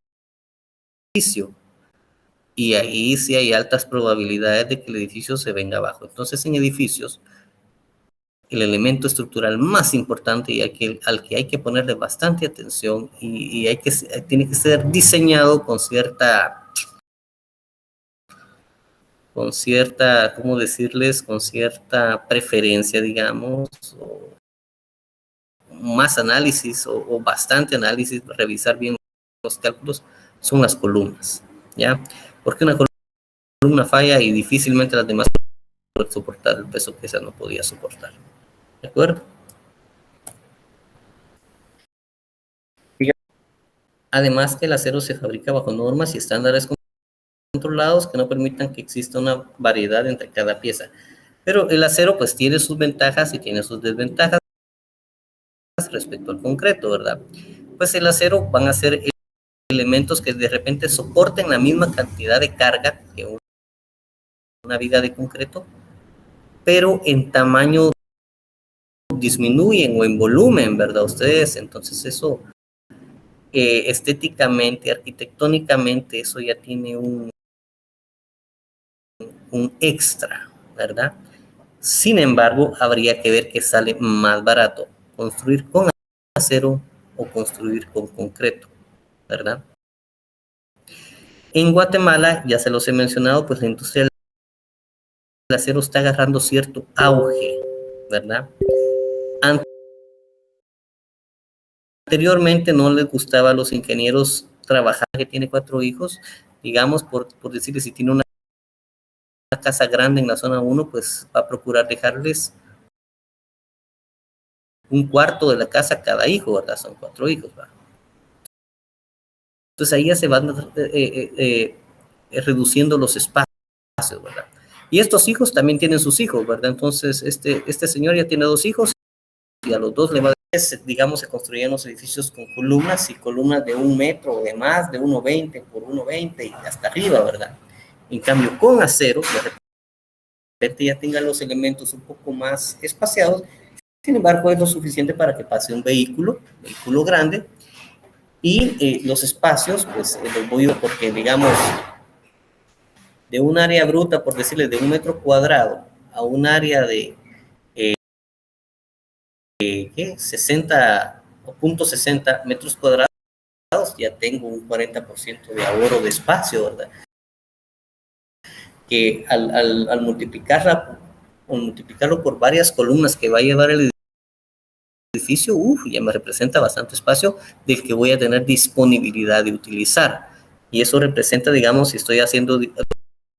y ahí sí hay altas probabilidades de que el edificio se venga abajo. Entonces, en edificios, el elemento estructural más importante y al que hay que ponerle bastante atención y tiene que ser diseñado con cierta, ¿cómo decirles? Con cierta preferencia, digamos, o más análisis o bastante análisis, revisar bien los cálculos, son las columnas, ¿ya? Porque una columna falla y difícilmente las demás pueden soportar el peso que esa no podía soportar, ¿de acuerdo? Además que el acero se fabrica bajo normas y estándares controlados que no permitan que exista una variedad entre cada pieza. Pero el acero pues tiene sus ventajas y tiene sus desventajas respecto al concreto, ¿verdad? Pues el acero van a ser elementos que de repente soporten la misma cantidad de carga que una viga de concreto, pero en tamaño disminuyen o en volumen, ¿verdad? Ustedes, entonces eso estéticamente, arquitectónicamente, eso ya tiene un extra, ¿verdad? Sin embargo, habría que ver qué sale más barato, construir con acero o construir con concreto, ¿verdad? En Guatemala, ya se los he mencionado, pues la industria del acero está agarrando cierto auge, ¿verdad? Anteriormente no les gustaba a los ingenieros trabajar, que tiene 4 hijos, digamos, por decirles, si tiene una casa grande en la zona 1, pues va a procurar dejarles un cuarto de la casa a cada hijo, ¿verdad? Son 4 hijos, ¿verdad? Entonces ahí ya se van reduciendo los espacios, ¿verdad? Y estos hijos también tienen sus hijos, ¿verdad? Entonces este señor ya tiene 2 hijos y a los 2 le va a digamos, se construían los edificios con columnas y columnas de 1 metro o de más, de 1,20 por 1,20 y hasta arriba, ¿verdad? En cambio, con acero, de repente ya tengan los elementos un poco más espaciados, sin embargo, es lo suficiente para que pase un vehículo grande, y los espacios, pues los voy a, porque digamos, de un área bruta, por decirles, de 1 metro cuadrado a un área de 60 o 0.60 metros cuadrados, ya tengo un 40% de ahorro de espacio, ¿verdad? Que al multiplicarlo por varias columnas que va a llevar el edificio, ya me representa bastante espacio del que voy a tener disponibilidad de utilizar. Y eso representa, digamos, si estoy haciendo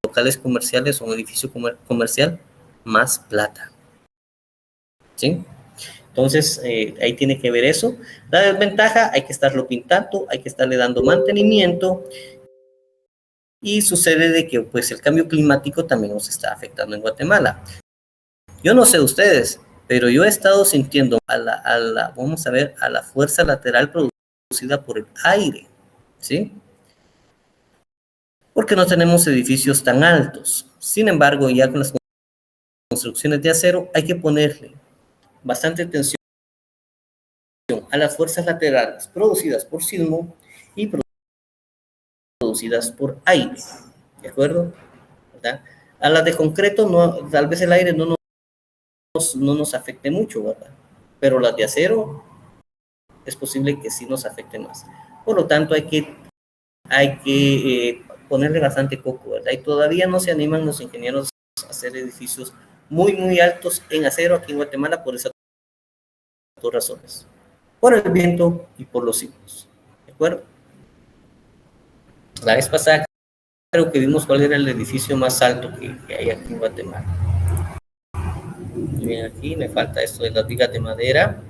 locales comerciales o un edificio comercial, más plata. ¿Sí? Entonces, ahí tiene que ver eso. La desventaja, hay que estarlo pintando, hay que estarle dando mantenimiento, y sucede de que pues el cambio climático también nos está afectando en Guatemala. Yo no sé ustedes, pero yo he estado sintiendo vamos a ver, a la fuerza lateral producida por el aire, ¿sí? Porque no tenemos edificios tan altos. Sin embargo, ya con las construcciones de acero hay que ponerle bastante atención a las fuerzas laterales producidas por sismo y producidas por aire, ¿de acuerdo? ¿Verdad? A las de concreto, no, tal vez el aire no nos afecte mucho, ¿verdad? Pero las de acero es posible que sí nos afecte más. Por lo tanto, hay que ponerle bastante coco, ¿verdad? Y todavía no se animan los ingenieros a hacer edificios muy, muy altos en acero aquí en Guatemala por esas 2 razones. Por el viento y por los sismos, ¿de acuerdo? La vez pasada creo que vimos cuál era el edificio más alto que hay aquí en Guatemala. Y bien, aquí me falta esto de las vigas de madera.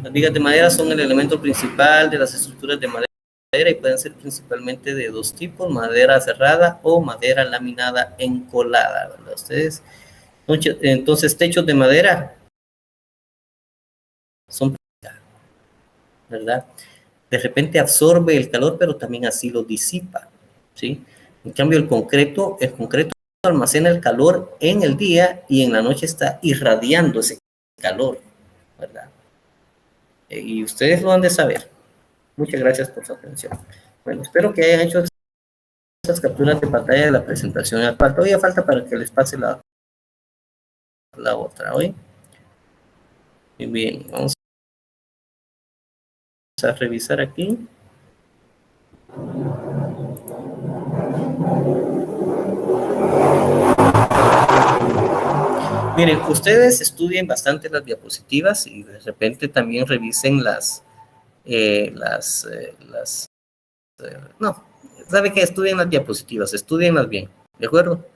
Las vigas de madera son el elemento principal de las estructuras de madera y pueden ser principalmente de 2 tipos, madera cerrada o madera laminada encolada, ¿verdad? Ustedes, entonces, techos de madera son ¿verdad? De repente absorbe el calor, pero también así lo disipa, ¿sí? En cambio, el concreto almacena el calor en el día y en la noche está irradiando ese calor, ¿verdad? Y ustedes lo han de saber. Muchas gracias por su atención. Bueno, espero que hayan hecho estas capturas de pantalla de la presentación actual. Todavía falta para que les pase la otra, ¿oye? Muy bien, vamos a revisar aquí. Miren, ustedes estudien bastante las diapositivas y de repente también revisen no, sabe que estudien las diapositivas, estudienlas bien, ¿de acuerdo?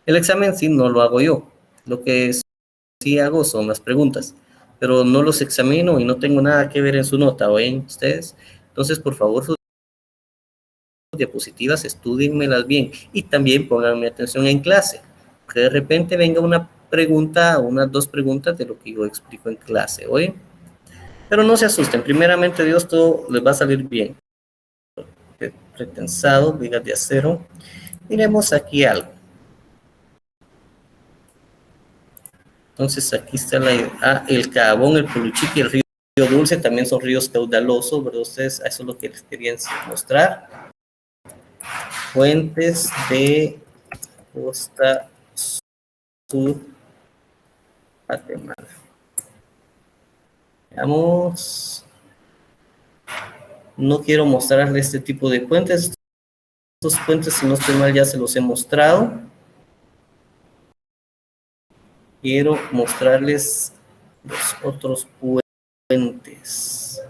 El examen sí no lo hago yo, lo que sí hago son las preguntas, pero no los examino y no tengo nada que ver en su nota, ¿oyen ustedes? Entonces, por favor, sus diapositivas, estudienmelas bien y también pónganme atención en clase, que de repente venga una pregunta o unas dos preguntas de lo que yo explico en clase, ¿oyen? Pero no se asusten, primeramente Dios, todo les va a salir bien. Pretensado, vigas de acero. Miremos aquí algo. Entonces aquí está el Cabón, el Puluchique y el río Dulce, también son ríos caudalosos, ¿verdad? Ustedes, eso es lo que les querían mostrar. Fuentes de costa sur, Guatemala. Veamos. No quiero mostrarles este tipo de puentes. Estos puentes, si no estoy mal, ya se los he mostrado. Quiero mostrarles los otros puentes.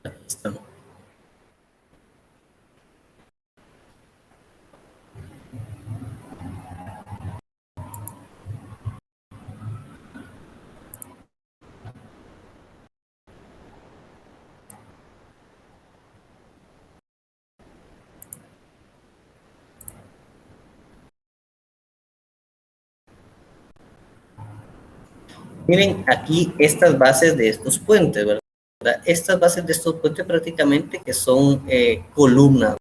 Aquí están. Miren aquí estas bases de estos puentes, ¿verdad? Estas bases de estos puentes prácticamente que son columnas,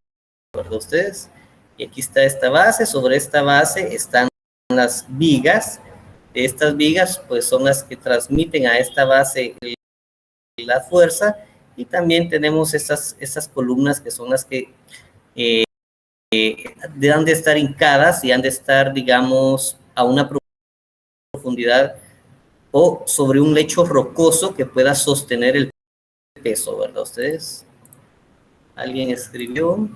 ¿verdad ustedes? Y aquí está esta base, sobre esta base están las vigas. Estas vigas pues son las que transmiten a esta base la fuerza y también tenemos estas columnas que son las que han de estar hincadas y han de estar, digamos, a una profundidad o sobre un lecho rocoso que pueda sostener el peso, ¿verdad ustedes? ¿Alguien escribió?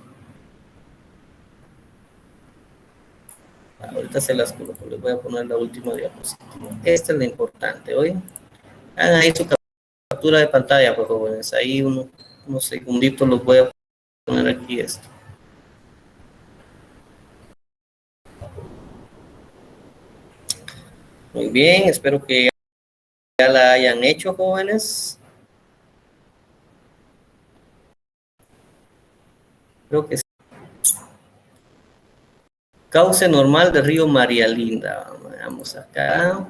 Ahorita se las coloco, les voy a poner la última diapositiva. Esta es la importante, ¿oye? Hagan ahí su captura de pantalla, pues jóvenes. Ahí unos segunditos los voy a poner aquí esto. Muy bien, espero que ya la hayan hecho, jóvenes. Creo que sí. Cauce normal del río María Linda. Veamos acá.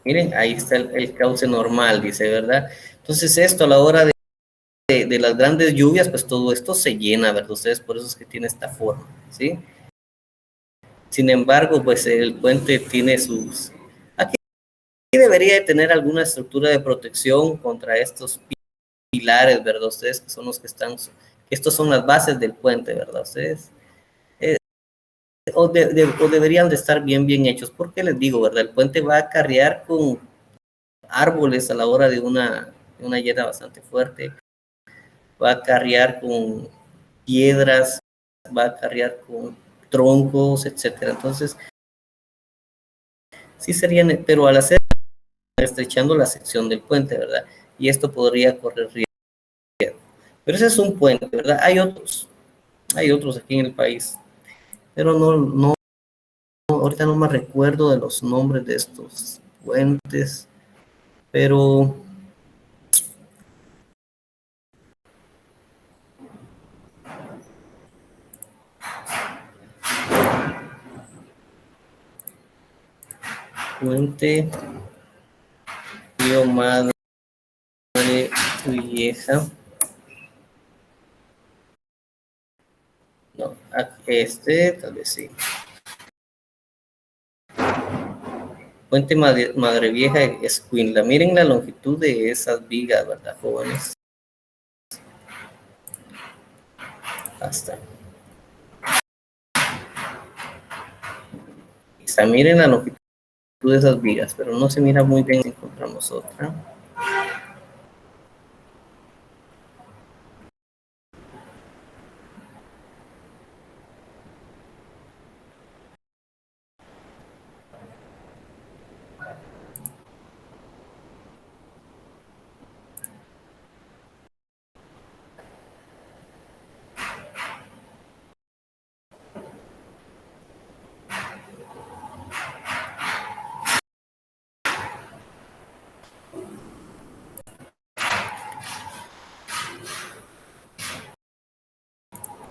Miren, ahí está el cauce normal, dice, ¿verdad? Entonces esto a la hora de las grandes lluvias, pues todo esto se llena, ¿verdad? Ustedes por eso es que tiene esta forma, ¿sí? Sin embargo, pues el puente tiene sus... Aquí debería de tener alguna estructura de protección contra estos pilares, ¿verdad? Ustedes que son los que están, que estos son las bases del puente, ¿verdad? Ustedes, o deberían de estar bien hechos, porque les digo, ¿verdad? El puente va a acarrear con árboles a la hora de una lluvia bastante fuerte, va a acarrear con piedras, va a acarrear con troncos, etcétera. Entonces, sí serían, pero al hacer estrechando la sección del puente, ¿verdad? Y esto podría correr riesgo. Pero ese es un puente, ¿verdad? Hay otros aquí en el país, pero no, ahorita no me recuerdo de los nombres de estos puentes, pero puente Río Madre Vieja, no, tal vez sí. Puente Madre Vieja Escuintla. Miren la longitud de esas vigas, ¿verdad, jóvenes? Hasta. Quizá miren la longitud de esas vigas, pero no se mira muy bien si encontramos otra.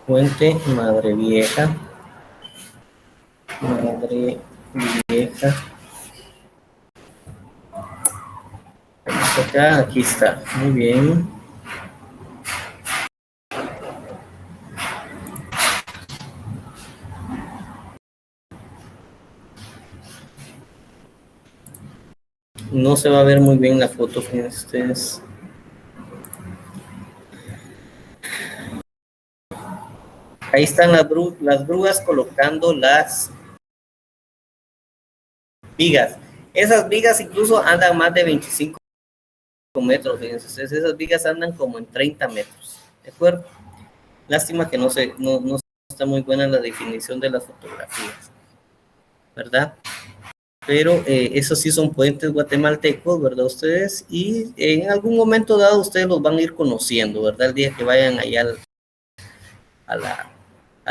Puente Madre Vieja. Madre Vieja. Vamos acá, aquí está. Muy bien. No se va a ver muy bien la foto, fíjense ustedes. Ahí están las grúas colocando las vigas. Esas vigas incluso andan más de 25 metros, fíjense ustedes. Esas vigas andan como en 30 metros. ¿De acuerdo? Lástima que no está muy buena la definición de las fotografías, ¿verdad? Pero esos sí son puentes guatemaltecos, ¿verdad? Ustedes, y en algún momento dado ustedes los van a ir conociendo, ¿verdad? El día que vayan allá a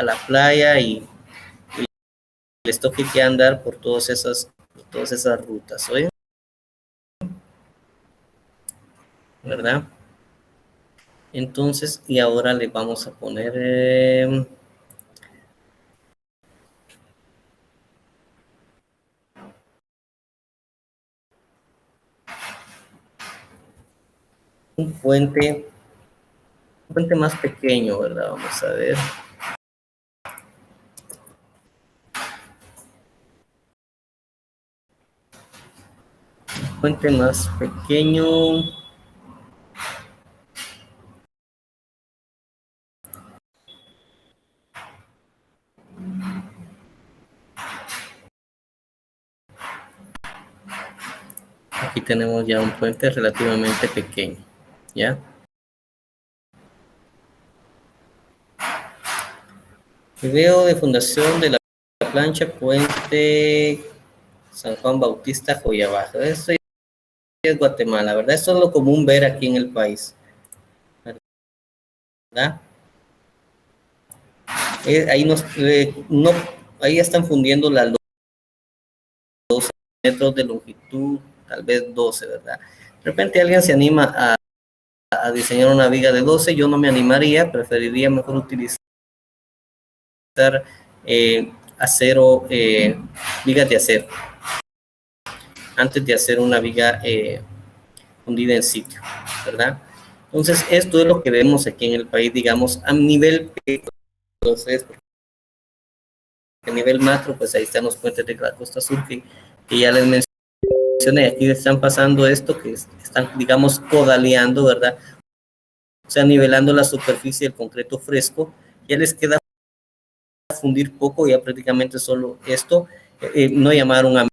la playa y les toque que andar por todas esas rutas, ¿oye? ¿Verdad? Entonces, y ahora le vamos a poner un puente más pequeño, ¿verdad? Vamos a ver. Un puente más pequeño. Aquí tenemos ya un puente relativamente pequeño, ¿ya? Video de fundación de la plancha Puente San Juan Bautista Joya Baja. Esto es Guatemala, ¿verdad? Esto es lo común ver aquí en el país, ¿verdad? Ahí ahí están fundiendo las 12 metros de longitud, tal vez 12, ¿verdad? De repente alguien se anima a diseñar una viga de 12, yo no me animaría, preferiría mejor utilizar acero, vigas de acero, antes de hacer una viga fundida en sitio, ¿verdad? Entonces, esto es lo que vemos aquí en el país, digamos, a nivel, entonces, a nivel macro, pues ahí están los puentes de la costa sur que ya les mencioné. aquí están pasando esto, que están, digamos, codaleando, ¿verdad? O sea, nivelando la superficie del concreto fresco, ya les queda fundir poco, ya prácticamente solo esto. No llamaron a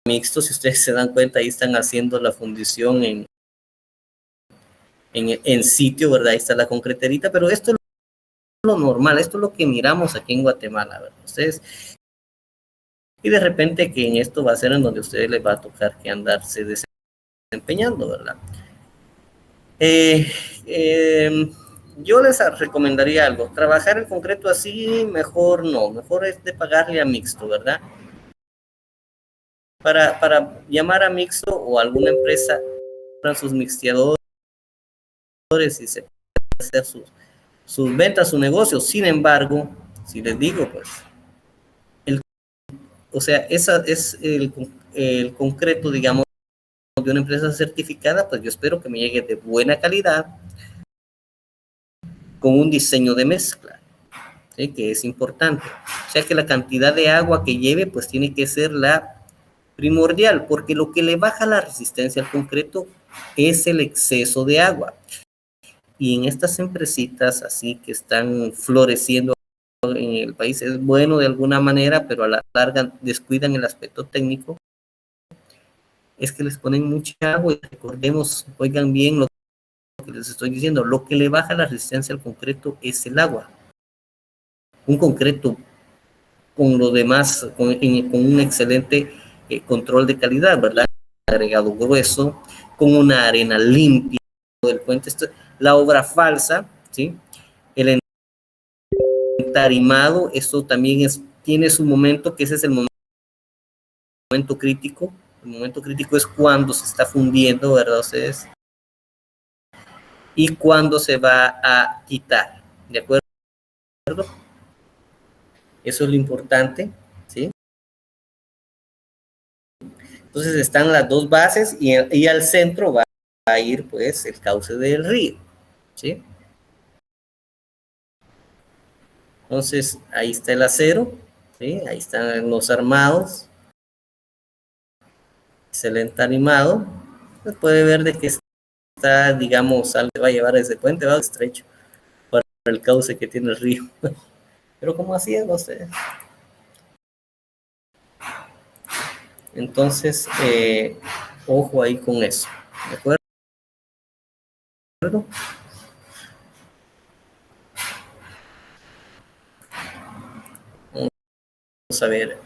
mixto, si ustedes se dan cuenta, ahí están haciendo la fundición en sitio, ¿verdad? Ahí está la concreterita, pero esto es lo normal, esto es lo que miramos aquí en Guatemala, ¿verdad? Ustedes, y de repente que en esto va a ser en donde a ustedes les va a tocar que andarse desempeñando, ¿verdad? Yo les recomendaría algo, trabajar el concreto así, mejor no, mejor es de pagarle a mixto, ¿verdad? Para llamar a mixto o a alguna empresa, sus mixteadores y se hacer sus ventas, su negocio. Sin embargo, si les digo, pues, o sea, esa es el concreto, digamos, de una empresa certificada, pues yo espero que me llegue de buena calidad, con un diseño de mezcla, ¿sí? Que es importante. O sea, que la cantidad de agua que lleve, pues tiene que ser la primordial, porque lo que le baja la resistencia al concreto es el exceso de agua. Y en estas empresitas así que están floreciendo en el país, es bueno de alguna manera, pero a la larga descuidan el aspecto técnico, es que les ponen mucha agua. Y recordemos, oigan bien lo que les estoy diciendo, lo que le baja la resistencia al concreto es el agua. Un concreto con lo demás, con un excelente control de calidad, ¿verdad? Agregado grueso, con una arena limpia del puente. La obra falsa, ¿sí? El entarimado, esto también tiene su momento, que ese es el momento crítico. El momento crítico es cuando se está fundiendo, ¿verdad? Ustedes, y cuando se va a quitar, ¿de acuerdo? Eso es lo importante, ¿sí? Entonces están las dos bases y al centro va a ir, pues, el cauce del río, ¿sí? Entonces, ahí está el acero, ¿sí? Ahí están los armados, excelente animado. Se puede ver de que está, digamos, va a llevar ese puente, va estrecho para el cauce que tiene el río. Pero ¿cómo hacían ustedes? Entonces, ojo ahí con eso, ¿de acuerdo? Vamos a ver.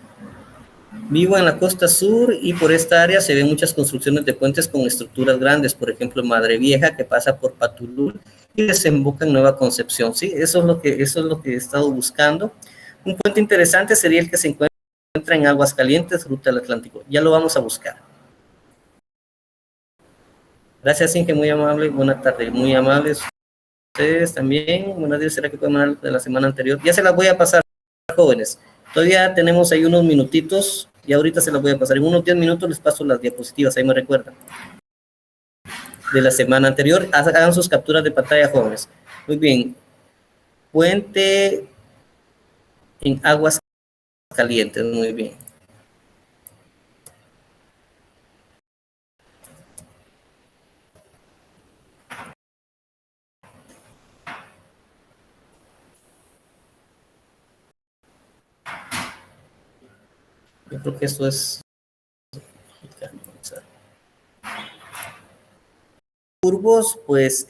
Vivo en la costa sur y por esta área se ven muchas construcciones de puentes con estructuras grandes, por ejemplo, Madre Vieja, que pasa por Patulul y desemboca en Nueva Concepción. Sí, eso es lo que he estado buscando. Un puente interesante sería el que se encuentra en Aguascalientes, ruta del Atlántico. Ya lo vamos a buscar. Gracias, Inge, muy amable. Buenas tardes, muy amables. Ustedes también. Buenos días, será que pueden hablar de la semana anterior. Ya se las voy a pasar, jóvenes. Todavía tenemos ahí unos minutitos y ahorita se las voy a pasar. En unos 10 minutos les paso las diapositivas, ahí me recuerdan. De la semana anterior, hagan sus capturas de pantalla, jóvenes. Muy bien. Puente en Aguas Calientes, muy bien. Yo creo que eso es... Curvos, pues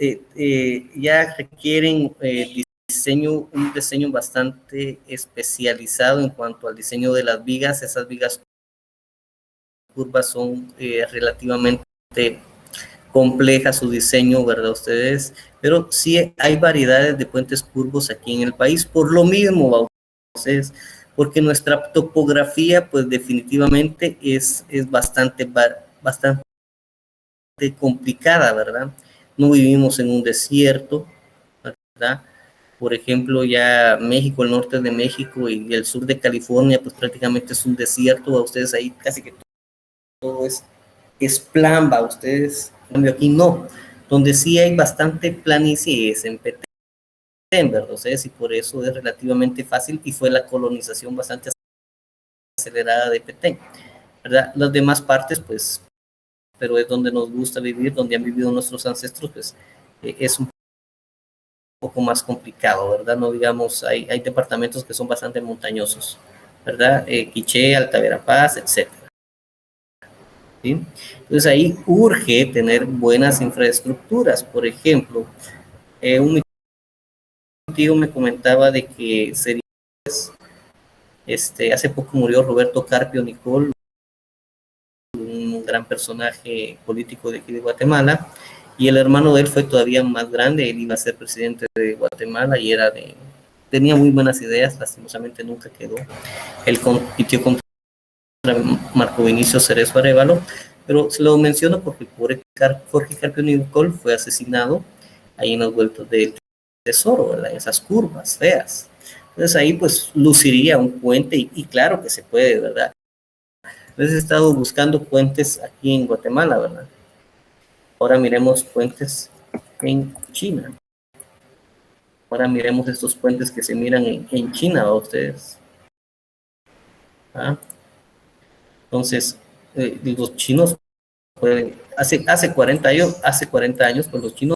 ya requieren un diseño bastante especializado en cuanto al diseño de las vigas. Esas vigas curvas son relativamente complejas su diseño, ¿verdad? Ustedes, pero sí hay variedades de puentes curvos aquí en el país, por lo mismo, ustedes, porque nuestra topografía, pues definitivamente es bastante complicada, ¿verdad? No vivimos en un desierto, ¿verdad? Por ejemplo, ya México, el norte de México y el sur de California, pues prácticamente es un desierto. A ustedes ahí casi que todo es plan, va, ustedes, en cambio aquí no. Donde sí hay bastante planicie es en Petén, ¿verdad? Ustedes, y por eso es relativamente fácil y fue la colonización bastante acelerada de Petén, ¿verdad? Las demás partes, pues pero es donde nos gusta vivir, donde han vivido nuestros ancestros, pues es un poco más complicado, ¿verdad? No digamos, hay departamentos que son bastante montañosos, ¿verdad? Quiché, Alta Verapaz, etcétera. ¿Sí? Entonces ahí urge tener buenas infraestructuras. Por ejemplo, un tío me comentaba de que sería, hace poco murió Roberto Carpio Nicol, un gran personaje político de aquí de Guatemala, y el hermano de él fue todavía más grande, él iba a ser presidente de Guatemala y tenía muy buenas ideas, lastimosamente nunca quedó. Él compitió contra Marco Vinicio Cerezo Arevalo, pero se lo menciono porque Jorge Carpio Nicol fue asesinado ahí en los vueltos del Tesoro, ¿verdad? En esas curvas feas. Entonces ahí pues luciría un puente y claro que se puede, ¿verdad? Entonces he estado buscando puentes aquí en Guatemala, ¿verdad? Ahora miremos puentes en China. Ahora miremos estos puentes que se miran en China, ¿a ustedes? ¿Ah? Entonces, los chinos pueden, hace 40 años, pues los chinos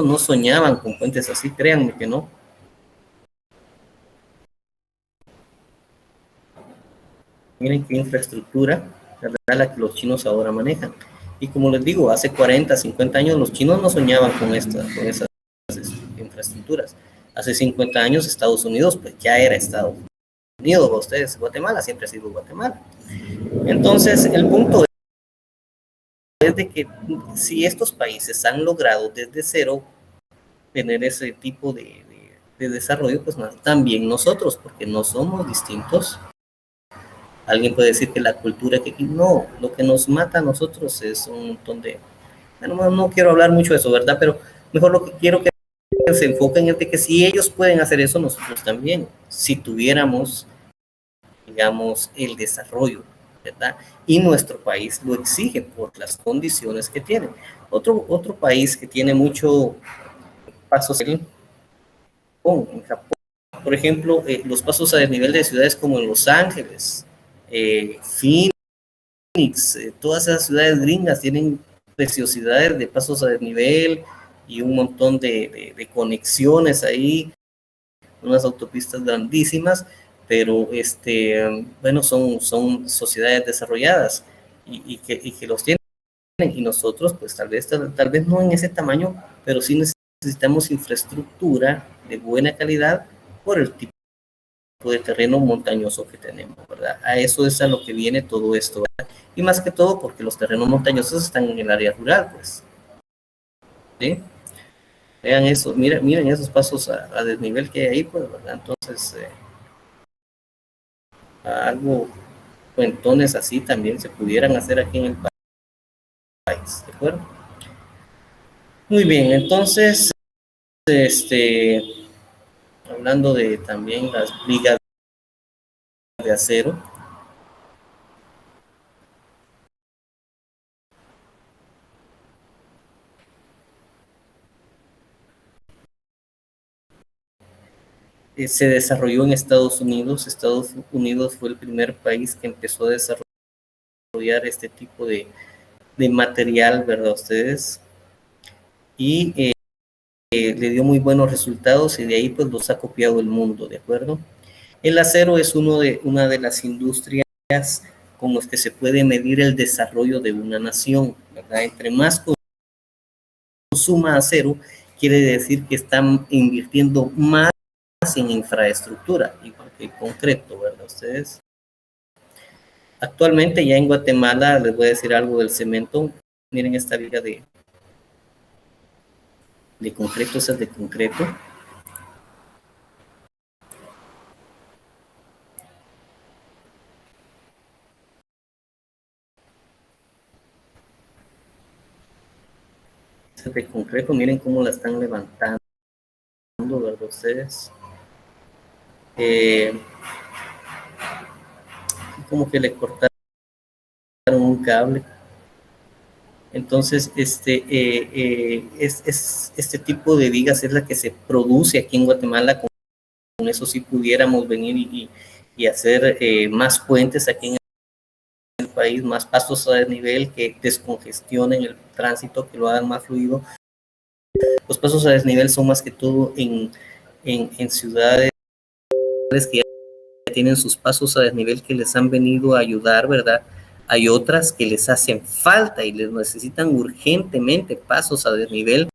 no soñaban con puentes así, créanme que no. Miren qué infraestructura, ¿verdad? La que los chinos ahora manejan. Y como les digo, hace 40, 50 años los chinos no soñaban con esas infraestructuras. Hace 50 años Estados Unidos, pues ya era Estados Unidos, ustedes, Guatemala siempre ha sido Guatemala. Entonces, el punto es de que si estos países han logrado desde cero tener ese tipo de desarrollo, pues también nosotros, porque no somos distintos. Alguien puede decir que la cultura que aquí, no, lo que nos mata a nosotros es un montón de, bueno, no quiero hablar mucho de eso, ¿verdad? Pero mejor lo que quiero que se enfoquen es de que si ellos pueden hacer eso, nosotros también, si tuviéramos, digamos, el desarrollo, ¿verdad? Y nuestro país lo exige por las condiciones que tiene. Otro país que tiene mucho pasos en Japón, por ejemplo, los pasos a desnivel de ciudades como en Los Ángeles, Phoenix, todas esas ciudades gringas tienen preciosidades de pasos a desnivel y un montón de conexiones ahí, unas autopistas grandísimas, pero bueno, son sociedades desarrolladas y que los tienen, y nosotros pues tal vez no en ese tamaño, pero sí necesitamos infraestructura de buena calidad por el tipo de terreno montañoso que tenemos, ¿verdad? A eso es a lo que viene todo esto, ¿verdad? Y más que todo porque los terrenos montañosos están en el área rural, pues, ¿sí? Vean eso, miren esos pasos a desnivel que hay ahí, pues, ¿verdad? Entonces, algo, cuentones así también se pudieran hacer aquí en el país, ¿de acuerdo? Muy bien, entonces, hablando de también las vigas de acero, se desarrolló en Estados Unidos. Estados Unidos fue el primer país que empezó a desarrollar este tipo de material, ¿verdad? Ustedes, y le dio muy buenos resultados y de ahí pues los ha copiado el mundo, ¿de acuerdo? El acero es una de las industrias con las que se puede medir el desarrollo de una nación, ¿verdad? Entre más consuma acero, quiere decir que están invirtiendo más en infraestructura, igual que el concreto, ¿verdad? Ustedes. Actualmente ya en Guatemala, les voy a decir algo del cemento. Miren esta viga de concreto, esa es de concreto. Esa es de concreto, miren cómo la están levantando, ¿verdad? Ustedes. Como que le cortaron un cable. Entonces, este tipo de vigas es la que se produce aquí en Guatemala. Con eso sí pudiéramos venir y hacer más puentes aquí en país, más pasos a desnivel que descongestionen el tránsito, que lo hagan más fluido. Los pasos a desnivel son más que todo en ciudades que ya tienen sus pasos a desnivel que les han venido a ayudar, ¿verdad? Hay otras que les hacen falta y les necesitan urgentemente pasos a desnivel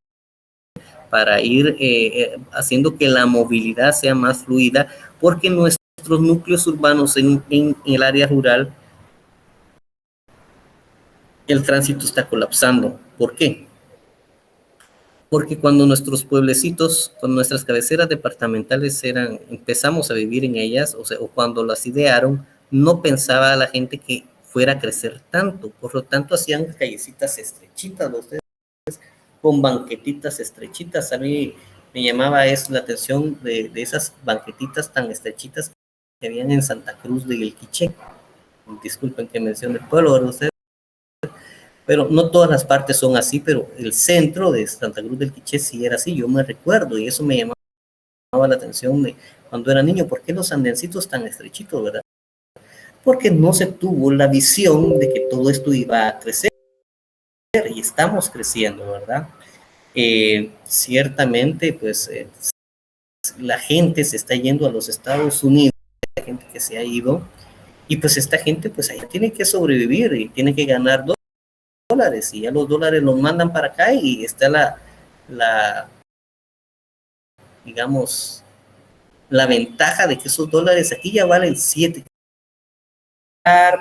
para ir haciendo que la movilidad sea más fluida, porque nuestros núcleos urbanos en el área rural, el tránsito está colapsando. ¿Por qué? Porque cuando nuestros pueblecitos, cuando nuestras cabeceras departamentales empezamos a vivir en ellas, o cuando las idearon, no pensaba la gente que fuera a crecer tanto. Por lo tanto, hacían callecitas estrechitas, ustedes, con banquetitas estrechitas. A mí me llamaba la atención de esas banquetitas tan estrechitas que habían en Santa Cruz de El Quiché. Disculpen que mencione el pueblo de ustedes, pero no todas las partes son así, pero el centro de Santa Cruz del Quiché sí era así, yo me recuerdo, y eso me llamaba la atención de cuando era niño. ¿Por qué los andencitos tan estrechitos, verdad? Porque no se tuvo la visión de que todo esto iba a crecer, y estamos creciendo, ¿verdad? Ciertamente, pues, la gente se está yendo a los Estados Unidos, la gente que se ha ido, y pues esta gente, pues, allá tiene que sobrevivir y tiene que ganar dólares, y ya los dólares los mandan para acá, y está digamos, la ventaja de que esos dólares aquí ya valen 7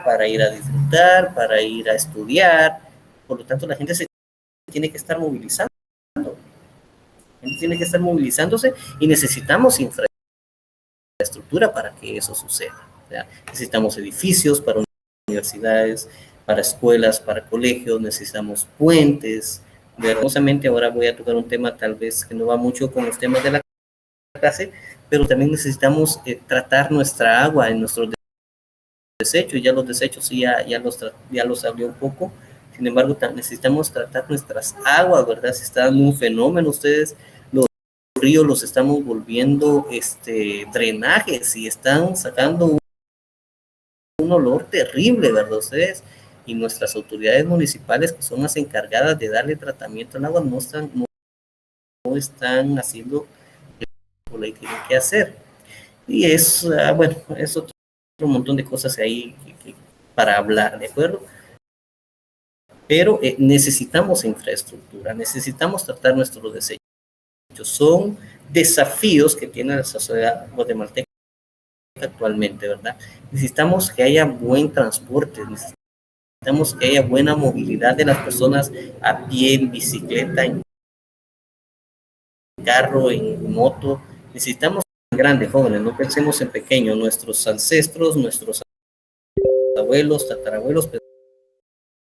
para ir a disfrutar, para ir a estudiar. Por lo tanto, la gente se tiene que estar movilizando. La gente tiene que estar movilizándose, y necesitamos infraestructura para que eso suceda. ¿Ya? Necesitamos edificios para universidades, para escuelas, para colegios, necesitamos puentes. Vergonzosamente, ahora voy a tocar un tema tal vez que no va mucho con los temas de la clase, pero también necesitamos tratar nuestra agua en nuestros desechos. Ya los desechos sí, ya los hablé un poco. Sin embargo, necesitamos tratar nuestras aguas, ¿verdad? Se está dando un fenómeno, ustedes, los ríos los estamos volviendo drenajes, y están sacando un olor terrible, ¿verdad? Ustedes, y nuestras autoridades municipales, que son las encargadas de darle tratamiento al agua, no están haciendo lo que tienen que hacer. Y bueno, es otro montón de cosas ahí para hablar, ¿de acuerdo? Pero necesitamos infraestructura, necesitamos tratar nuestros desechos. Son desafíos que tiene la sociedad guatemalteca actualmente, ¿verdad? Necesitamos que haya buen transporte, necesitamos que haya buena movilidad de las personas a pie, en bicicleta, en carro, en moto. Necesitamos grandes, jóvenes, no pensemos en pequeños. Nuestros ancestros, nuestros abuelos, tatarabuelos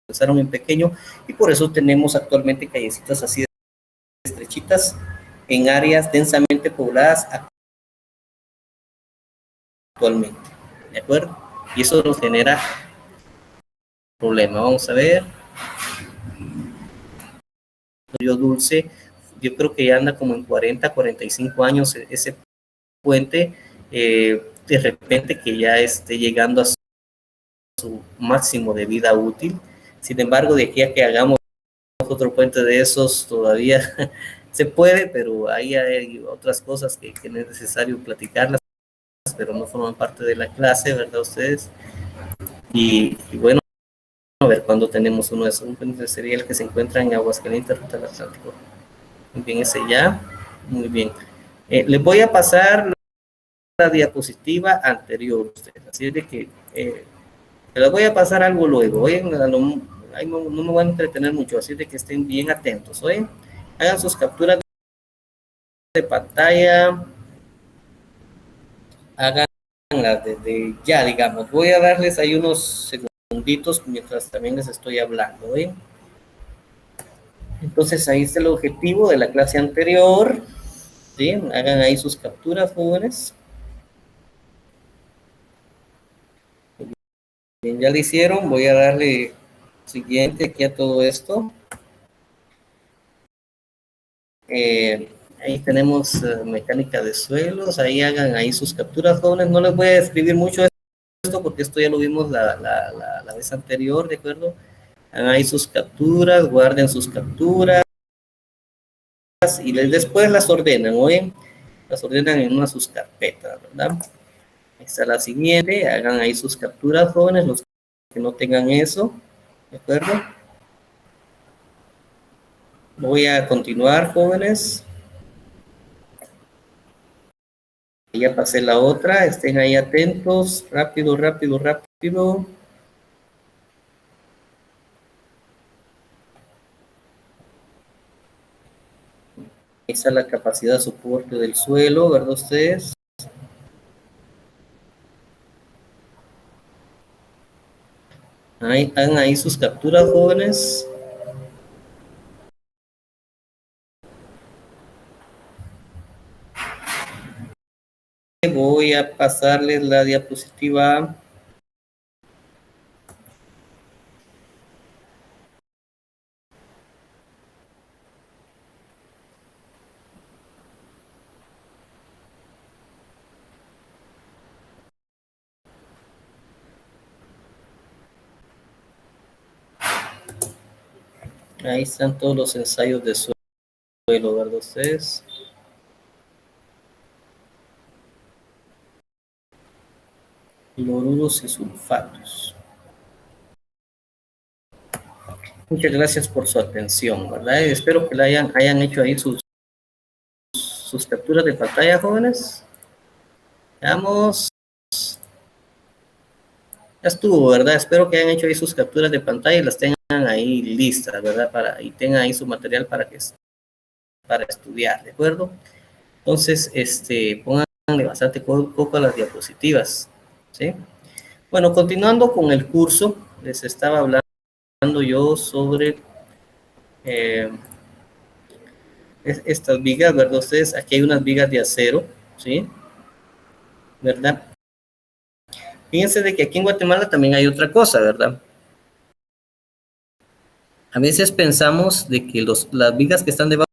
pensaron en pequeño, y por eso tenemos actualmente callecitas así estrechitas en áreas densamente pobladas actualmente, ¿de acuerdo? Y eso nos genera problema. Vamos a ver. Río Dulce, yo creo que ya anda como en 45 años ese puente, de repente que ya esté llegando a su máximo de vida útil. Sin embargo, de aquí a que hagamos otro puente de esos todavía se puede, pero ahí hay otras cosas que es necesario platicarlas, pero no forman parte de la clase, ¿verdad ustedes? Y bueno, a ver cuándo tenemos uno de esos. Un puente sería el que se encuentra en Aguascalientes, Ruta del Atlántico. Muy bien, ese ya. Muy bien. Les voy a pasar la diapositiva anterior, ustedes. Así es de que les voy a pasar algo luego. Oye, no me voy a entretener mucho, así de que estén bien atentos. Oye, hagan sus capturas de pantalla. Háganlas desde ya, digamos. Voy a darles ahí unos segunditos mientras también les estoy hablando. ¿Oye? Entonces ahí está el objetivo de la clase anterior. ¿Sí? Hagan ahí sus capturas, jóvenes. Bien, ya lo hicieron. Voy a darle siguiente aquí a todo esto. Ahí tenemos mecánica de suelos. Ahí hagan ahí sus capturas, jóvenes. No les voy a describir mucho esto porque esto ya lo vimos la la vez anterior, ¿de acuerdo? Hagan ahí sus capturas, guarden sus capturas y después las ordenan, ¿oyen? Las ordenan en una de sus carpetas, ¿verdad? Ahí está la siguiente, hagan ahí sus capturas, jóvenes, los que no tengan eso, ¿de acuerdo? Voy a continuar, jóvenes. Ya pasé la otra, estén ahí atentos, rápido, rápido, rápido. Esa es la capacidad de soporte del suelo, ¿verdad ustedes? Ahí están ahí sus capturas, jóvenes. Voy a pasarles la diapositiva. Ahí están todos los ensayos de suelo, ¿verdad ustedes? Cloruros y sulfatos. Muchas gracias por su atención, ¿verdad? Y espero que hayan hecho ahí sus capturas de pantalla, jóvenes. Veamos. Ya estuvo, ¿verdad? Espero que hayan hecho ahí sus capturas de pantalla y las tengan ahí listas, ¿verdad? Y tengan ahí su material para estudiar, ¿de acuerdo? Entonces, pónganle bastante coco a las diapositivas, ¿sí? Bueno, continuando con el curso, les estaba hablando yo sobre estas vigas, ¿verdad? Ustedes, aquí hay unas vigas de acero, ¿sí? ¿Verdad? Fíjense de que aquí en Guatemala también hay otra cosa, ¿verdad? A veces pensamos de que las vigas que están debajo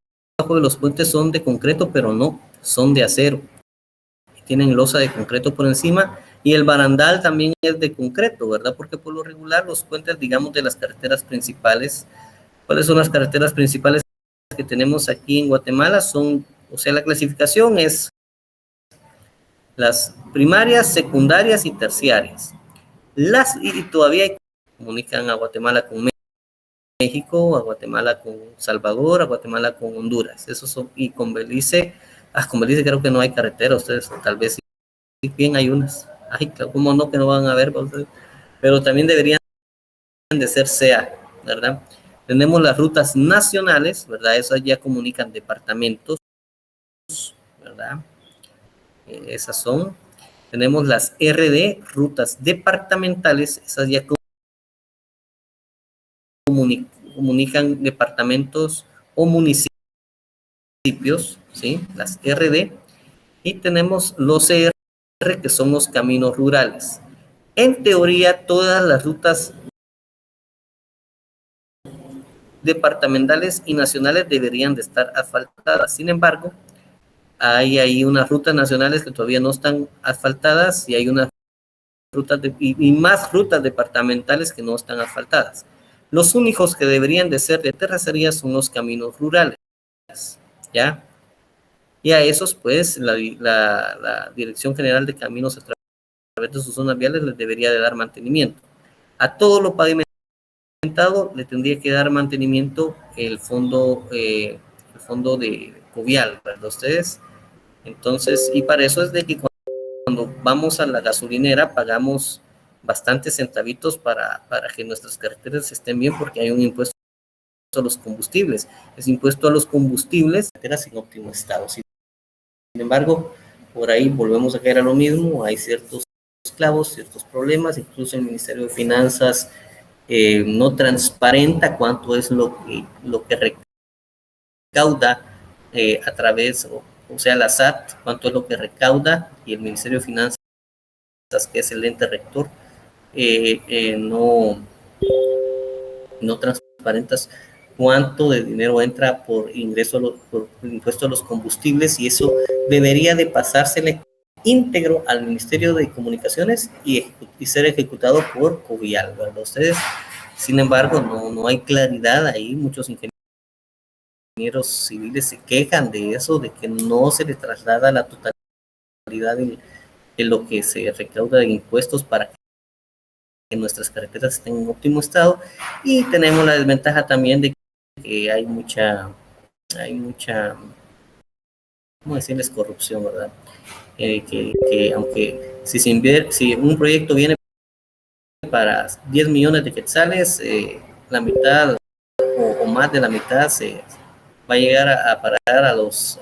de los puentes son de concreto, pero no, son de acero. Tienen losa de concreto por encima y el barandal también es de concreto, ¿verdad? Porque por lo regular los puentes, digamos, de las carreteras principales, ¿cuáles son las carreteras principales que tenemos aquí en Guatemala? O sea, la clasificación es las primarias, secundarias y terciarias. Y todavía comunican a Guatemala con México, a Guatemala con Salvador, a Guatemala con Honduras. Esos son, y con Belice, con Belice creo que no hay carretera, ustedes tal vez sí, bien hay unas. Ay, claro, cómo no que no van a ver, pero también deberían de ser SEA, ¿verdad? Tenemos las rutas nacionales, ¿verdad? Esas ya comunican departamentos, ¿verdad? Esas son. Tenemos las RD, rutas departamentales, esas ya comunican departamentos o municipios, ¿sí? Las RD. Y tenemos los CR, que son los caminos rurales. En teoría, todas las rutas departamentales y nacionales deberían de estar asfaltadas. Sin embargo, hay ahí unas rutas nacionales que todavía no están asfaltadas y hay unas rutas y más rutas departamentales que no están asfaltadas. Los únicos que deberían de ser de terracería son los caminos rurales, ¿ya? Y a esos, pues, la Dirección General de Caminos a través de sus zonas viales les debería de dar mantenimiento. A todo lo pavimentado le tendría que dar mantenimiento el fondo de Covial, ¿verdad? Ustedes. Entonces, y para eso es de que cuando vamos a la gasolinera pagamos bastantes centavitos para que nuestras carreteras estén bien, porque hay un impuesto a los combustibles. Es impuesto a los combustibles, carreteras en óptimo estado. Sin embargo, por ahí volvemos a caer a lo mismo, hay ciertos clavos, ciertos problemas, incluso el Ministerio de Finanzas no transparenta cuánto es lo que recauda a través, o sea, la SAT, cuánto es lo que recauda, y el Ministerio de Finanzas, que es el ente rector, no transparentas cuánto de dinero entra por ingreso, por impuesto a los combustibles, y eso debería de pasársele íntegro al Ministerio de Comunicaciones y ser ejecutado por Covial, ¿verdad? Ustedes, sin embargo, no hay claridad ahí. Muchos ingenieros civiles se quejan de eso, de que no se les traslada la totalidad de lo que se recauda de impuestos para que nuestras carreteras estén en óptimo estado. Y tenemos la desventaja también de que hay mucha, ¿cómo decirles? Corrupción, ¿verdad? Que aunque si un proyecto viene para 10 millones de quetzales, la mitad o más de la mitad se va a llegar a parar a los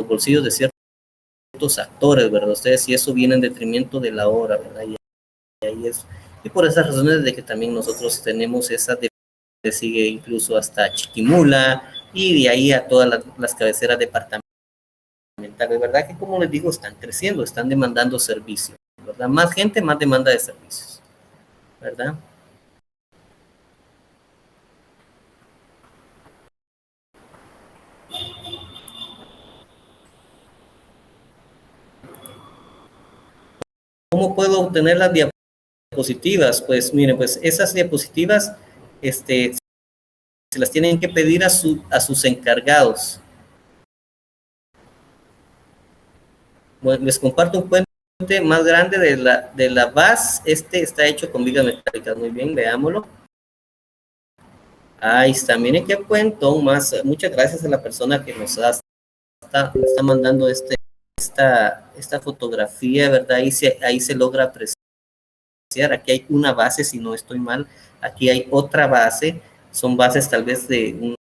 bolsillos de ciertos actores, ¿verdad? Ustedes, y eso viene en detrimento de la obra, ¿verdad? Y por esas razones de que también nosotros tenemos esa de sigue incluso hasta Chiquimula y de ahí a todas las cabeceras departamentales, ¿verdad? Que como les digo, están creciendo, están demandando servicios, ¿verdad? Más gente, más demanda de servicios, ¿verdad? ¿Cómo puedo obtener las diapositivas? Pues miren, pues esas diapositivas se las tienen que pedir a sus encargados. Bueno, les comparto un puente más grande de la base. Este está hecho con vigas metálicas. Muy bien, veámoslo. Ahí está, miren qué cuento más. Muchas gracias a la persona que nos está mandando esta fotografía, ¿verdad? Ahí se logra apreciar. Aquí hay una base, si no estoy mal. Aquí hay otra base. Son bases tal vez de un...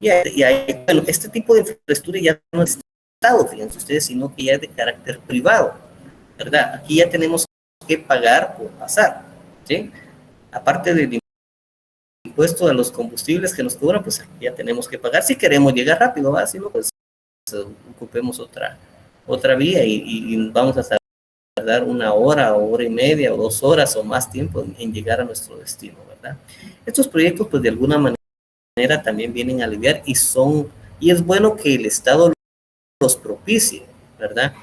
Y hay, bueno, este tipo de infraestructura ya no es Estado, fíjense ustedes, sino que ya es de carácter privado, ¿verdad? Aquí ya tenemos que pagar por pasar, ¿sí? Aparte del impuesto a los combustibles que nos cobran, pues ya tenemos que pagar si queremos llegar rápido, ¿va? Si no, pues ocupemos otra vía y vamos a tardar una hora o hora y media o 2 horas o más tiempo en llegar a nuestro destino, ¿verdad? Estos proyectos, pues de alguna manera también vienen a aliviar y es bueno que el Estado los propicie, ¿verdad?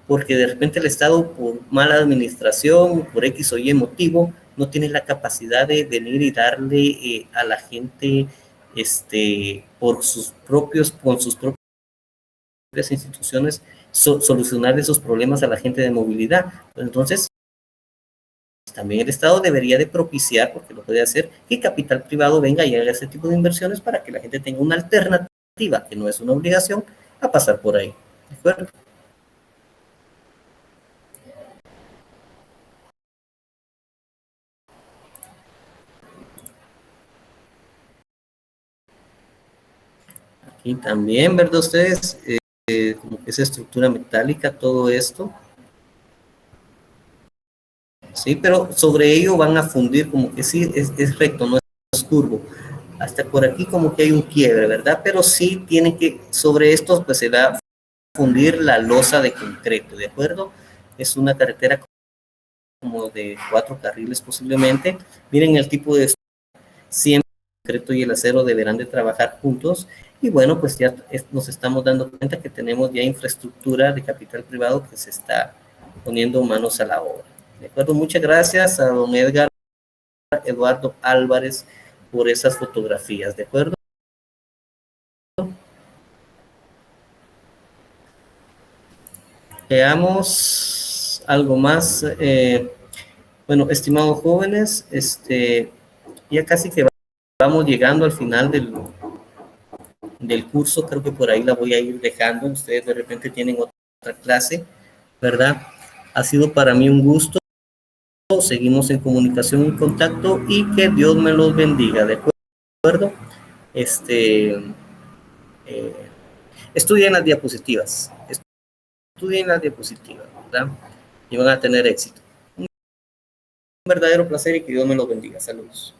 Porque de repente el Estado, por mala administración, por X o Y motivo, no tiene la capacidad de venir y darle a la gente, con sus propias instituciones, solucionar esos problemas a la gente de movilidad. Entonces, también el Estado debería de propiciar, porque lo puede hacer, que capital privado venga y haga ese tipo de inversiones para que la gente tenga una alternativa, que no es una obligación, a pasar por ahí. ¿De acuerdo? Y también, ¿verdad? Ustedes, como que esa estructura metálica, todo esto, ¿sí? Pero sobre ello van a fundir como que sí, es recto, no es curvo. Hasta por aquí como que hay un quiebre, ¿verdad? Pero sí tienen que, sobre esto pues se va a fundir la losa de concreto, ¿de acuerdo? Es una carretera como de 4 carriles posiblemente. Miren el tipo de siempre el concreto y el acero deberán de trabajar juntos y bueno, pues ya nos estamos dando cuenta que tenemos ya infraestructura de capital privado que se está poniendo manos a la obra. De acuerdo, muchas gracias a don Edgar Eduardo Álvarez por esas fotografías, ¿de acuerdo? Veamos algo más. Bueno, estimados jóvenes, ya casi que vamos llegando al final del curso, creo que por ahí la voy a ir dejando, ustedes de repente tienen otra clase, ¿verdad? Ha sido para mí un gusto, seguimos en comunicación y contacto y que Dios me los bendiga, ¿de acuerdo? Este, eh, estudien las diapositivas, ¿verdad? Y van a tener éxito. Un verdadero placer y que Dios me los bendiga. Saludos.